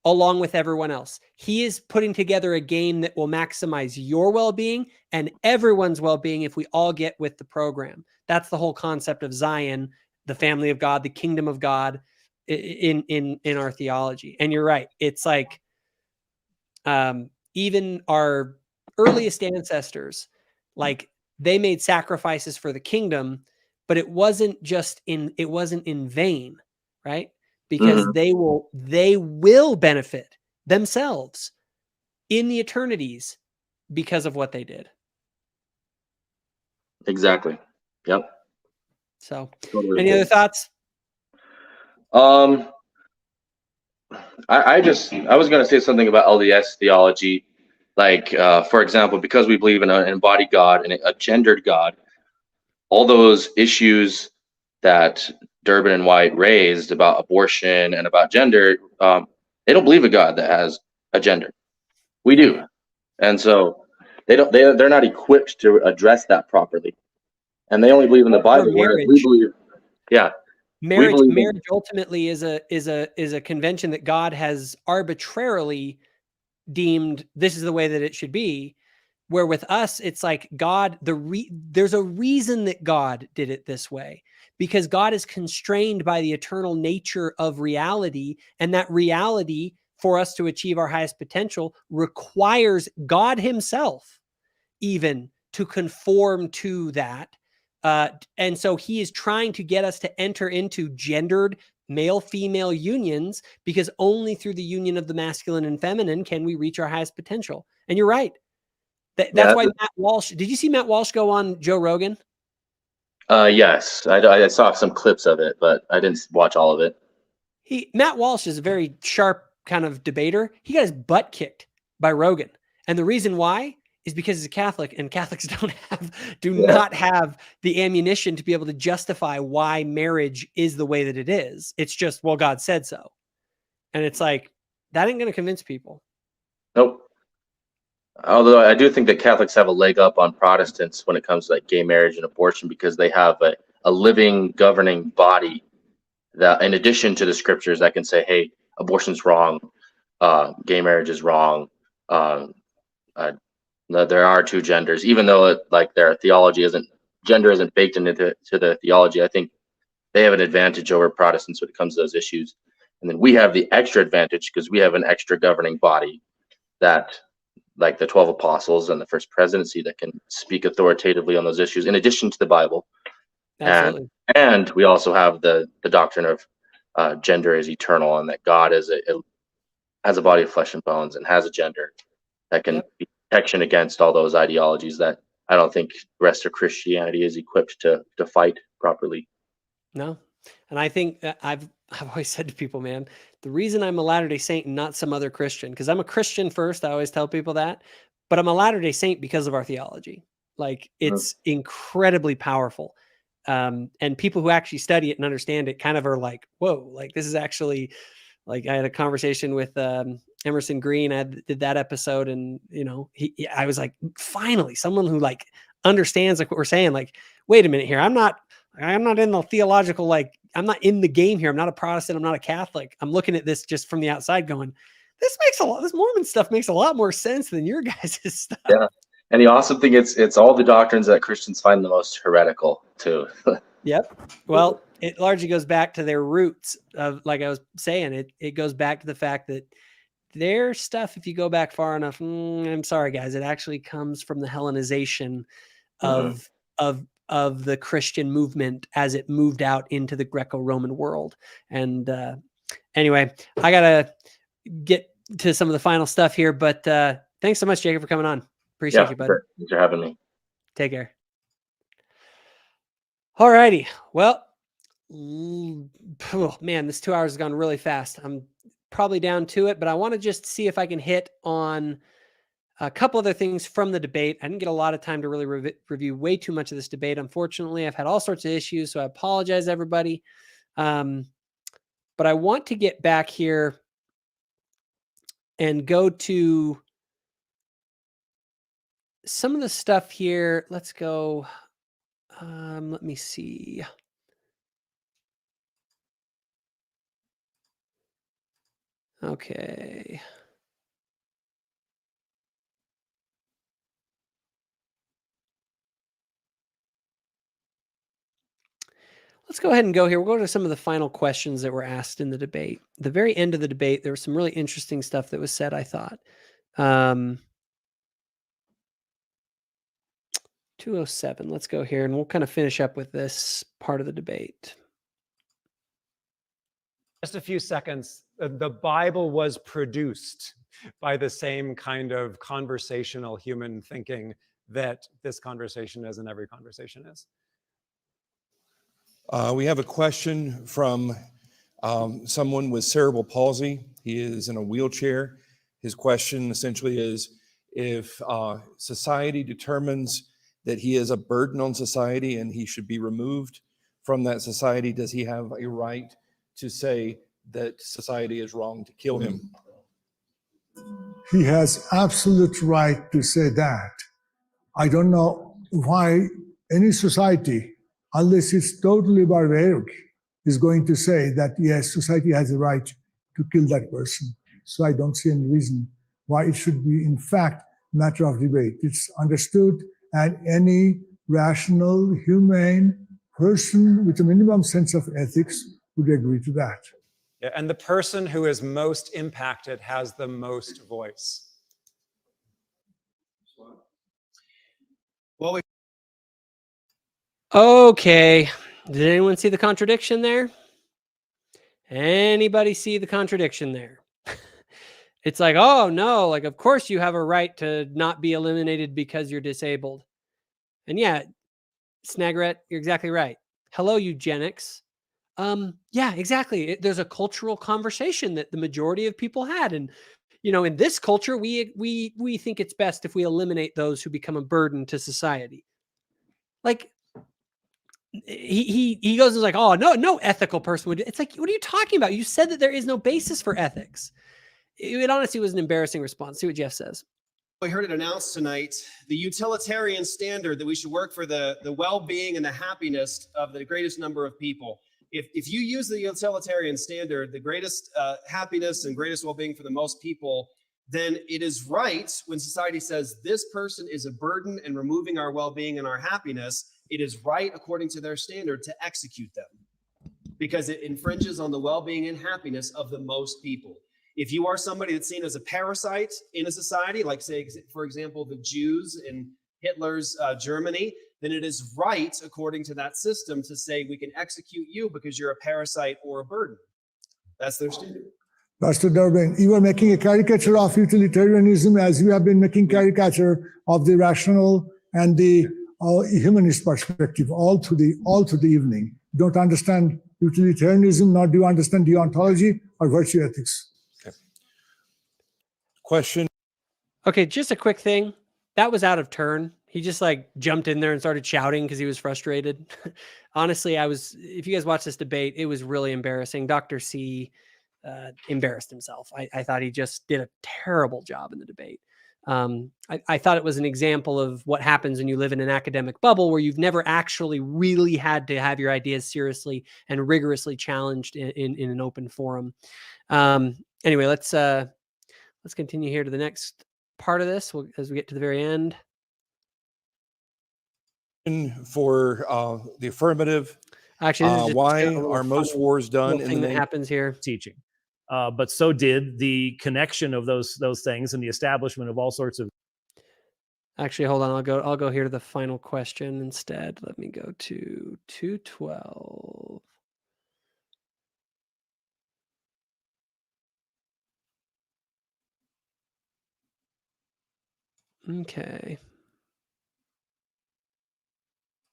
along with everyone else. He is putting together a game that will maximize your well-being and everyone's well-being if we all get with the program. That's the whole concept of Zion, the family of God, the kingdom of God in our theology. And you're right. It's like even our earliest ancestors, like they made sacrifices for the kingdom, but it wasn't in vain, right? Because they will benefit themselves in the eternities because of what they did. Exactly. Yep. So, totally any other thoughts? I was going to say something about LDS theology, like for example, because we believe in an embodied God and a gendered God, all those issues that Durbin and White raised about abortion and about gender, they don't believe a God that has a gender. We do, and so they're not equipped to address that properly, and they only believe in the Bible. Whereas we believe, marriage ultimately is a convention that God has arbitrarily deemed this is the way that it should be. Where with us, it's like God, there's a reason that God did it this way, because God is constrained by the eternal nature of reality. And that reality, for us to achieve our highest potential, requires God himself even to conform to that. And so he is trying to get us to enter into gendered male-female unions, because only through the union of the masculine and feminine can we reach our highest potential. And you're right. That's why Matt Walsh, did you see Matt Walsh go on Joe Rogan? Yes, I saw some clips of it, but I didn't watch all of it. Matt Walsh is a very sharp kind of debater. He got his butt kicked by Rogan. And the reason why is because he's a Catholic, and Catholics do not have the ammunition to be able to justify why marriage is the way that it is. It's just, well, God said so. And it's like, that ain't going to convince people. Nope. Although I do think that Catholics have a leg up on Protestants when it comes to like gay marriage and abortion, because they have a living governing body that, in addition to the scriptures, that can say, hey, abortion's wrong, gay marriage is wrong, there are two genders, even though like their theology gender isn't baked into the theology. I think they have an advantage over Protestants when it comes to those issues. And then we have the extra advantage because we have an extra governing body that, like the 12 apostles and the first presidency, that can speak authoritatively on those issues in addition to the Bible. Absolutely. And we also have the doctrine of gender is eternal, and that God has a body of flesh and bones and has a gender that can be protection against all those ideologies that I don't think the rest of Christianity is equipped to fight properly. No. And I think I've always said to people, man, the reason I'm a Latter-day Saint and not some other Christian, because I'm a Christian first, I always tell people that, but I'm a Latter-day Saint because of our theology. Like, it's incredibly powerful. And people who actually study it and understand it kind of are like, whoa, like this is actually, like I had a conversation with Emerson Green. I did that episode, and I was like, finally, someone who like understands like what we're saying. Like, wait a minute here, I'm not in the theological, like I'm not in the game here. I'm not a Protestant. I'm not a Catholic. I'm looking at this just from the outside, going, this Mormon stuff makes a lot more sense than your guys' stuff. Yeah. And the awesome thing is, it's all the doctrines that Christians find the most heretical too. Yep. Well, it largely goes back to their roots of, like I was saying, it goes back to the fact that their stuff, if you go back far enough, I'm sorry guys, it actually comes from the Hellenization of the Christian movement as it moved out into the Greco-Roman world. And anyway, I gotta get to some of the final stuff here, but thanks so much, Jacob, for coming on. Appreciate you, buddy. Sure. Thanks for having me. Take care. All righty. Well, oh, man, this 2 hours has gone really fast. I'm probably down to it, but I want to just see if I can hit on a couple other things from the debate. I didn't get a lot of time to really review way too much of this debate. Unfortunately, I've had all sorts of issues, so I apologize, everybody. But I want to get back here and go to some of the stuff here. Let's go. Let me see. Okay. Let's go ahead and go here. We'll go to some of the final questions that were asked in the debate. The very end of the debate, there was some really interesting stuff that was said, I thought. 207. Let's go here, and we'll kind of finish up with this part of the debate. Just a few seconds. The Bible was produced by the same kind of conversational human thinking that this conversation is and every conversation is. We have a question from someone with cerebral palsy. He is in a wheelchair. His question essentially is, if society determines that he is a burden on society and he should be removed from that society, does he have a right to say that society is wrong to kill him? He has absolute right to say that. I don't know why any society, unless it's totally barbaric, is going to say that, yes, society has a right to kill that person. So I don't see any reason why it should be, in fact, a matter of debate. It's understood, and any rational, humane person with a minimum sense of ethics would agree to that. Yeah, and the person who is most impacted has the most voice. Well, Okay. Did anyone see the contradiction there? Anybody see the contradiction there? It's like, oh no, like, of course you have a right to not be eliminated because you're disabled. And yeah, Snagret, you're exactly right. Hello, eugenics. Yeah, exactly. There's a cultural conversation that the majority of people had. And, in this culture, we think it's best if we eliminate those who become a burden to society. Like, he goes and is like, oh, no ethical person would. It's like, what are you talking about? You said that there is no basis for ethics. It honestly was an embarrassing response. See what Jeff says. We heard it announced tonight, the utilitarian standard that we should work for the well-being and the happiness of the greatest number of people. If you use the utilitarian standard, the greatest happiness and greatest well-being for the most people, then it is right when society says this person is a burden and removing our well-being and our happiness, it is right according to their standard to execute them because it infringes on the well-being and happiness of the most people. If you are somebody that's seen as a parasite in a society, like say, for example, the Jews in Hitler's Germany, then it is right, according to that system, to say we can execute you because you're a parasite or a burden. That's their standard. Pastor Durbin, you are making a caricature of utilitarianism as you have been making caricature of the rational and the humanist perspective all through the evening. You don't understand utilitarianism, nor do you understand deontology or virtue ethics. Question. Okay, just a quick thing. That was out of turn. He just like jumped in there and started shouting because he was frustrated. honestly, if you guys watch this debate, it was really embarrassing. Dr. C embarrassed himself. I thought he just did a terrible job in the debate. I thought it was an example of what happens when you live in an academic bubble where you've never actually really had to have your ideas seriously and rigorously challenged in an open forum. Anyway, let's continue here to the next part of this as we get to the very end. For the affirmative, actually, this is just why a little are most funny wars done little in thing the that name happens here. Teaching. But so did the connection of those things and the establishment of all sorts of. Actually, hold on. I'll go here to the final question instead. Let me go to 212. Okay.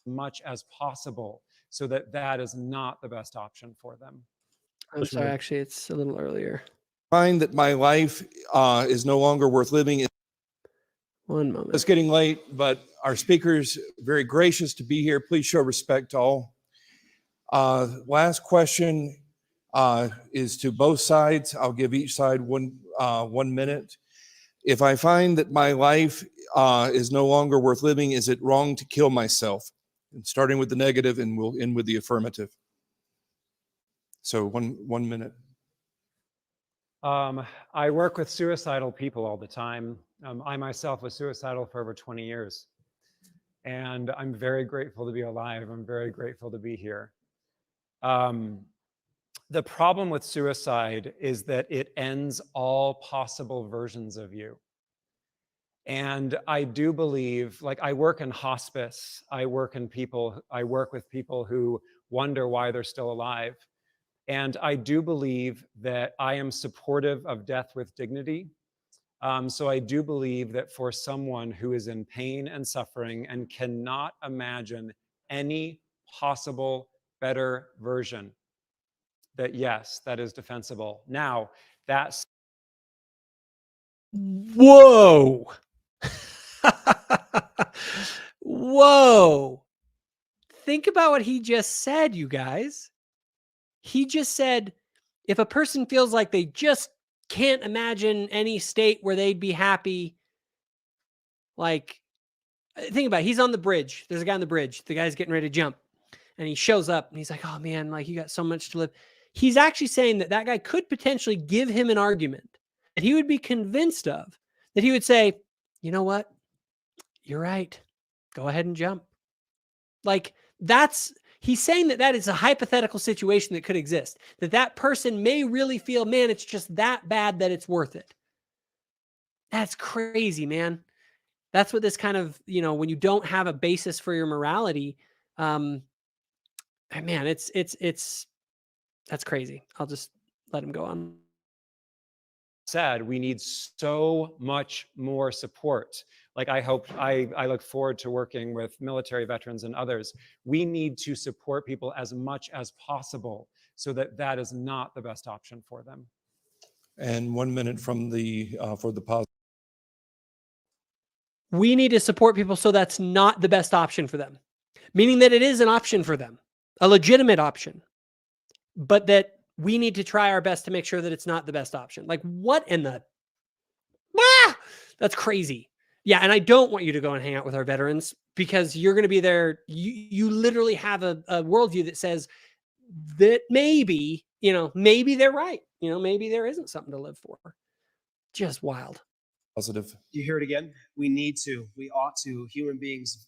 Much as possible, so that that is not the best option for them. I'm sorry, actually, it's a little earlier. Find that my life is no longer worth living. One moment. It's getting late, but our speakers very gracious to be here. Please show respect to all. Last question is to both sides. I'll give each side 1 minute. If I find that my life is no longer worth living, is it wrong to kill myself? And starting with the negative, and we'll end with the affirmative. So 1 minute. I work with suicidal people all the time. I myself was suicidal for over 20 years. And I'm very grateful to be alive. I'm very grateful to be here. The problem with suicide is that it ends all possible versions of you. And I do believe, like, I work in hospice. I work with people who wonder why they're still alive. And I do believe that I am supportive of death with dignity. So I do believe that for someone who is in pain and suffering and cannot imagine any possible better version, that yes, that is defensible. Now, that's... Whoa. Whoa. Think about what he just said, you guys. He just said, if a person feels like they just can't imagine any state where they'd be happy, like, think about it. He's on the bridge. There's a guy on the bridge. The guy's getting ready to jump. And he shows up and he's like, oh man, like, you got so much to live. He's actually saying that that guy could potentially give him an argument that he would be convinced of, that he would say, you know what? You're right. Go ahead and jump. Like, he's saying that that is a hypothetical situation that could exist, that person may really feel, man, it's just that bad that it's worth it. That's crazy, man. That's what this kind of, when you don't have a basis for your morality, man, that's crazy. I'll just let him go on. Said, we need so much more support. Like, I look forward to working with military veterans and others. We need to support people as much as possible so that that is not the best option for them. And 1 minute from for the positive. We need to support people so that's not the best option for them, meaning that it is an option for them, a legitimate option, but that we need to try our best to make sure that it's not the best option. Like, what in the... That's crazy. Yeah, and I don't want you to go and hang out with our veterans, because you're going to be there. You literally have a worldview that says that maybe they're right. Maybe there isn't something to live for. Just wild. Positive. You hear it again? We ought to. Human beings,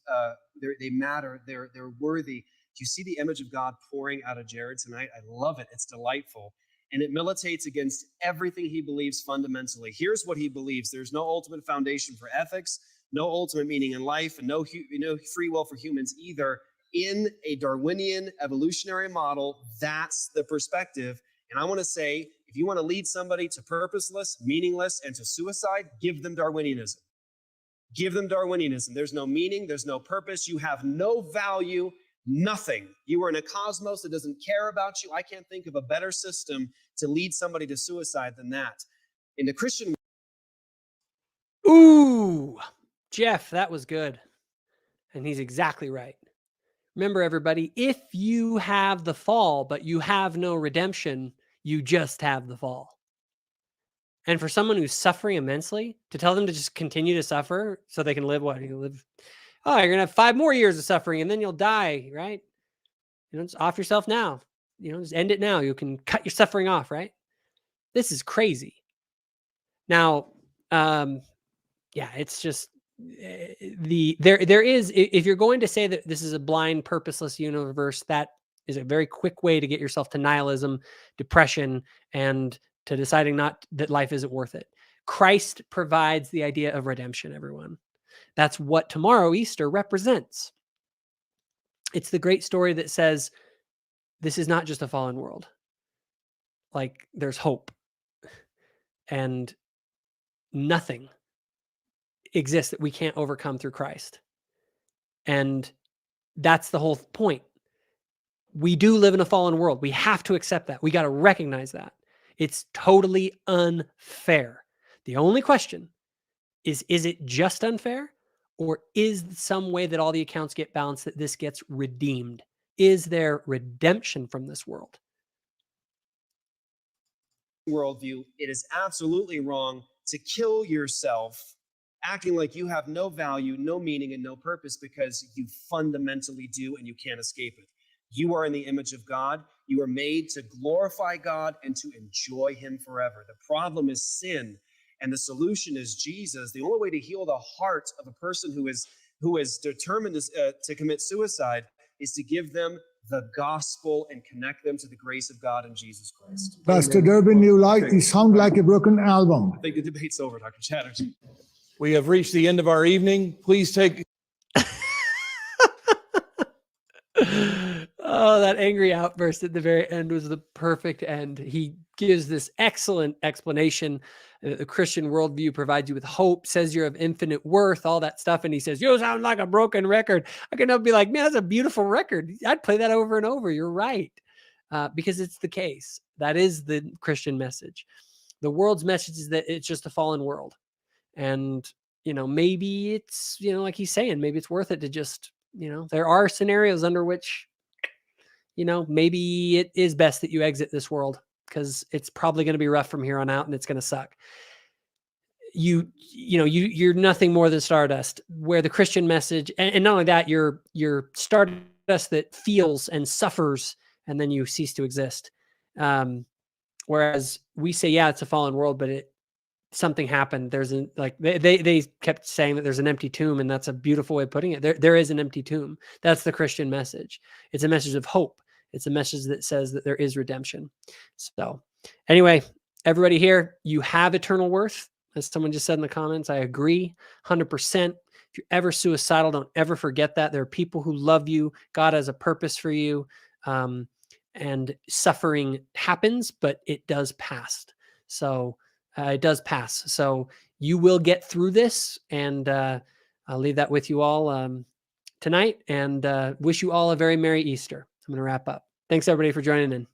they matter. They're worthy. Do you see the image of God pouring out of Jared tonight? I love it. It's delightful. And it militates against everything he believes fundamentally. Here's what he believes. There's no ultimate foundation for ethics, no ultimate meaning in life, and no free will for humans either. In a Darwinian evolutionary model, that's the perspective. And I want to say, if you want to lead somebody to purposeless, meaningless, and to suicide, give them Darwinianism. Give them Darwinianism. There's no meaning. There's no purpose. You have no value. Nothing. You are in a cosmos that doesn't care about you. I can't think of a better system to lead somebody to suicide than that. In the Christian... Ooh, Jeff, that was good. And he's exactly right. Remember, everybody, if you have the fall, but you have no redemption, you just have the fall. And for someone who's suffering immensely, to tell them to just continue to suffer so they can live what? You live, oh, you're going to have 5 more years of suffering and then you'll die, right? Just off yourself now. Just end it now. You can cut your suffering off, right? This is crazy. Now, it's just there is, if you're going to say that this is a blind, purposeless universe, that is a very quick way to get yourself to nihilism, depression, and to deciding not that life isn't worth it. Christ provides the idea of redemption, everyone. That's what tomorrow, Easter, represents. It's the great story that says this is not just a fallen world. Like, there's hope. And nothing exists that we can't overcome through Christ. And that's the whole point. We do live in a fallen world. We have to accept that. We got to recognize that. It's totally unfair. The only question is it just unfair? Or is some way that all the accounts get balanced, that this gets redeemed? Is there redemption from this world? Worldview, it is absolutely wrong to kill yourself acting like you have no value, no meaning, and no purpose, because you fundamentally do, and you can't escape it. You are in the image of God. You are made to glorify God and to enjoy him forever. The problem is sin, and the solution is Jesus. The only way to heal the heart of a person who is determined to commit suicide is to give them the gospel and connect them to the grace of God in Jesus Christ. Pastor Durbin, you sound like a broken album. I think the debate's over, Dr. Chatterjee. We have reached the end of our evening. Please take. Oh, that angry outburst at the very end was the perfect end. He gives this excellent explanation. The Christian worldview provides you with hope, says you're of infinite worth, all that stuff. And he says, you sound like a broken record. I can be like, man, that's a beautiful record. I'd play that over and over. You're right. Because it's the case. That is the Christian message. The world's message is that it's just a fallen world. And, maybe it's, like he's saying, maybe it's worth it to just, there are scenarios under which, maybe it is best that you exit this world, because it's probably going to be rough from here on out and it's going to suck. You're nothing more than stardust, where the Christian message, and not only that, you're stardust that feels and suffers, and then you cease to exist. Whereas we say, yeah, it's a fallen world, but something happened. They kept saying that there's an empty tomb, and that's a beautiful way of putting it. There is an empty tomb. That's the Christian message. It's a message of hope. It's a message that says that there is redemption. So anyway, everybody here, you have eternal worth. As someone just said in the comments, I agree 100%. If you're ever suicidal, don't ever forget that. There are people who love you. God has a purpose for you. And suffering happens, but it does pass. So it does pass. So you will get through this. And I'll leave that with you all tonight, and wish you all a very Merry Easter. I'm going to wrap up. Thanks, everybody, for joining in.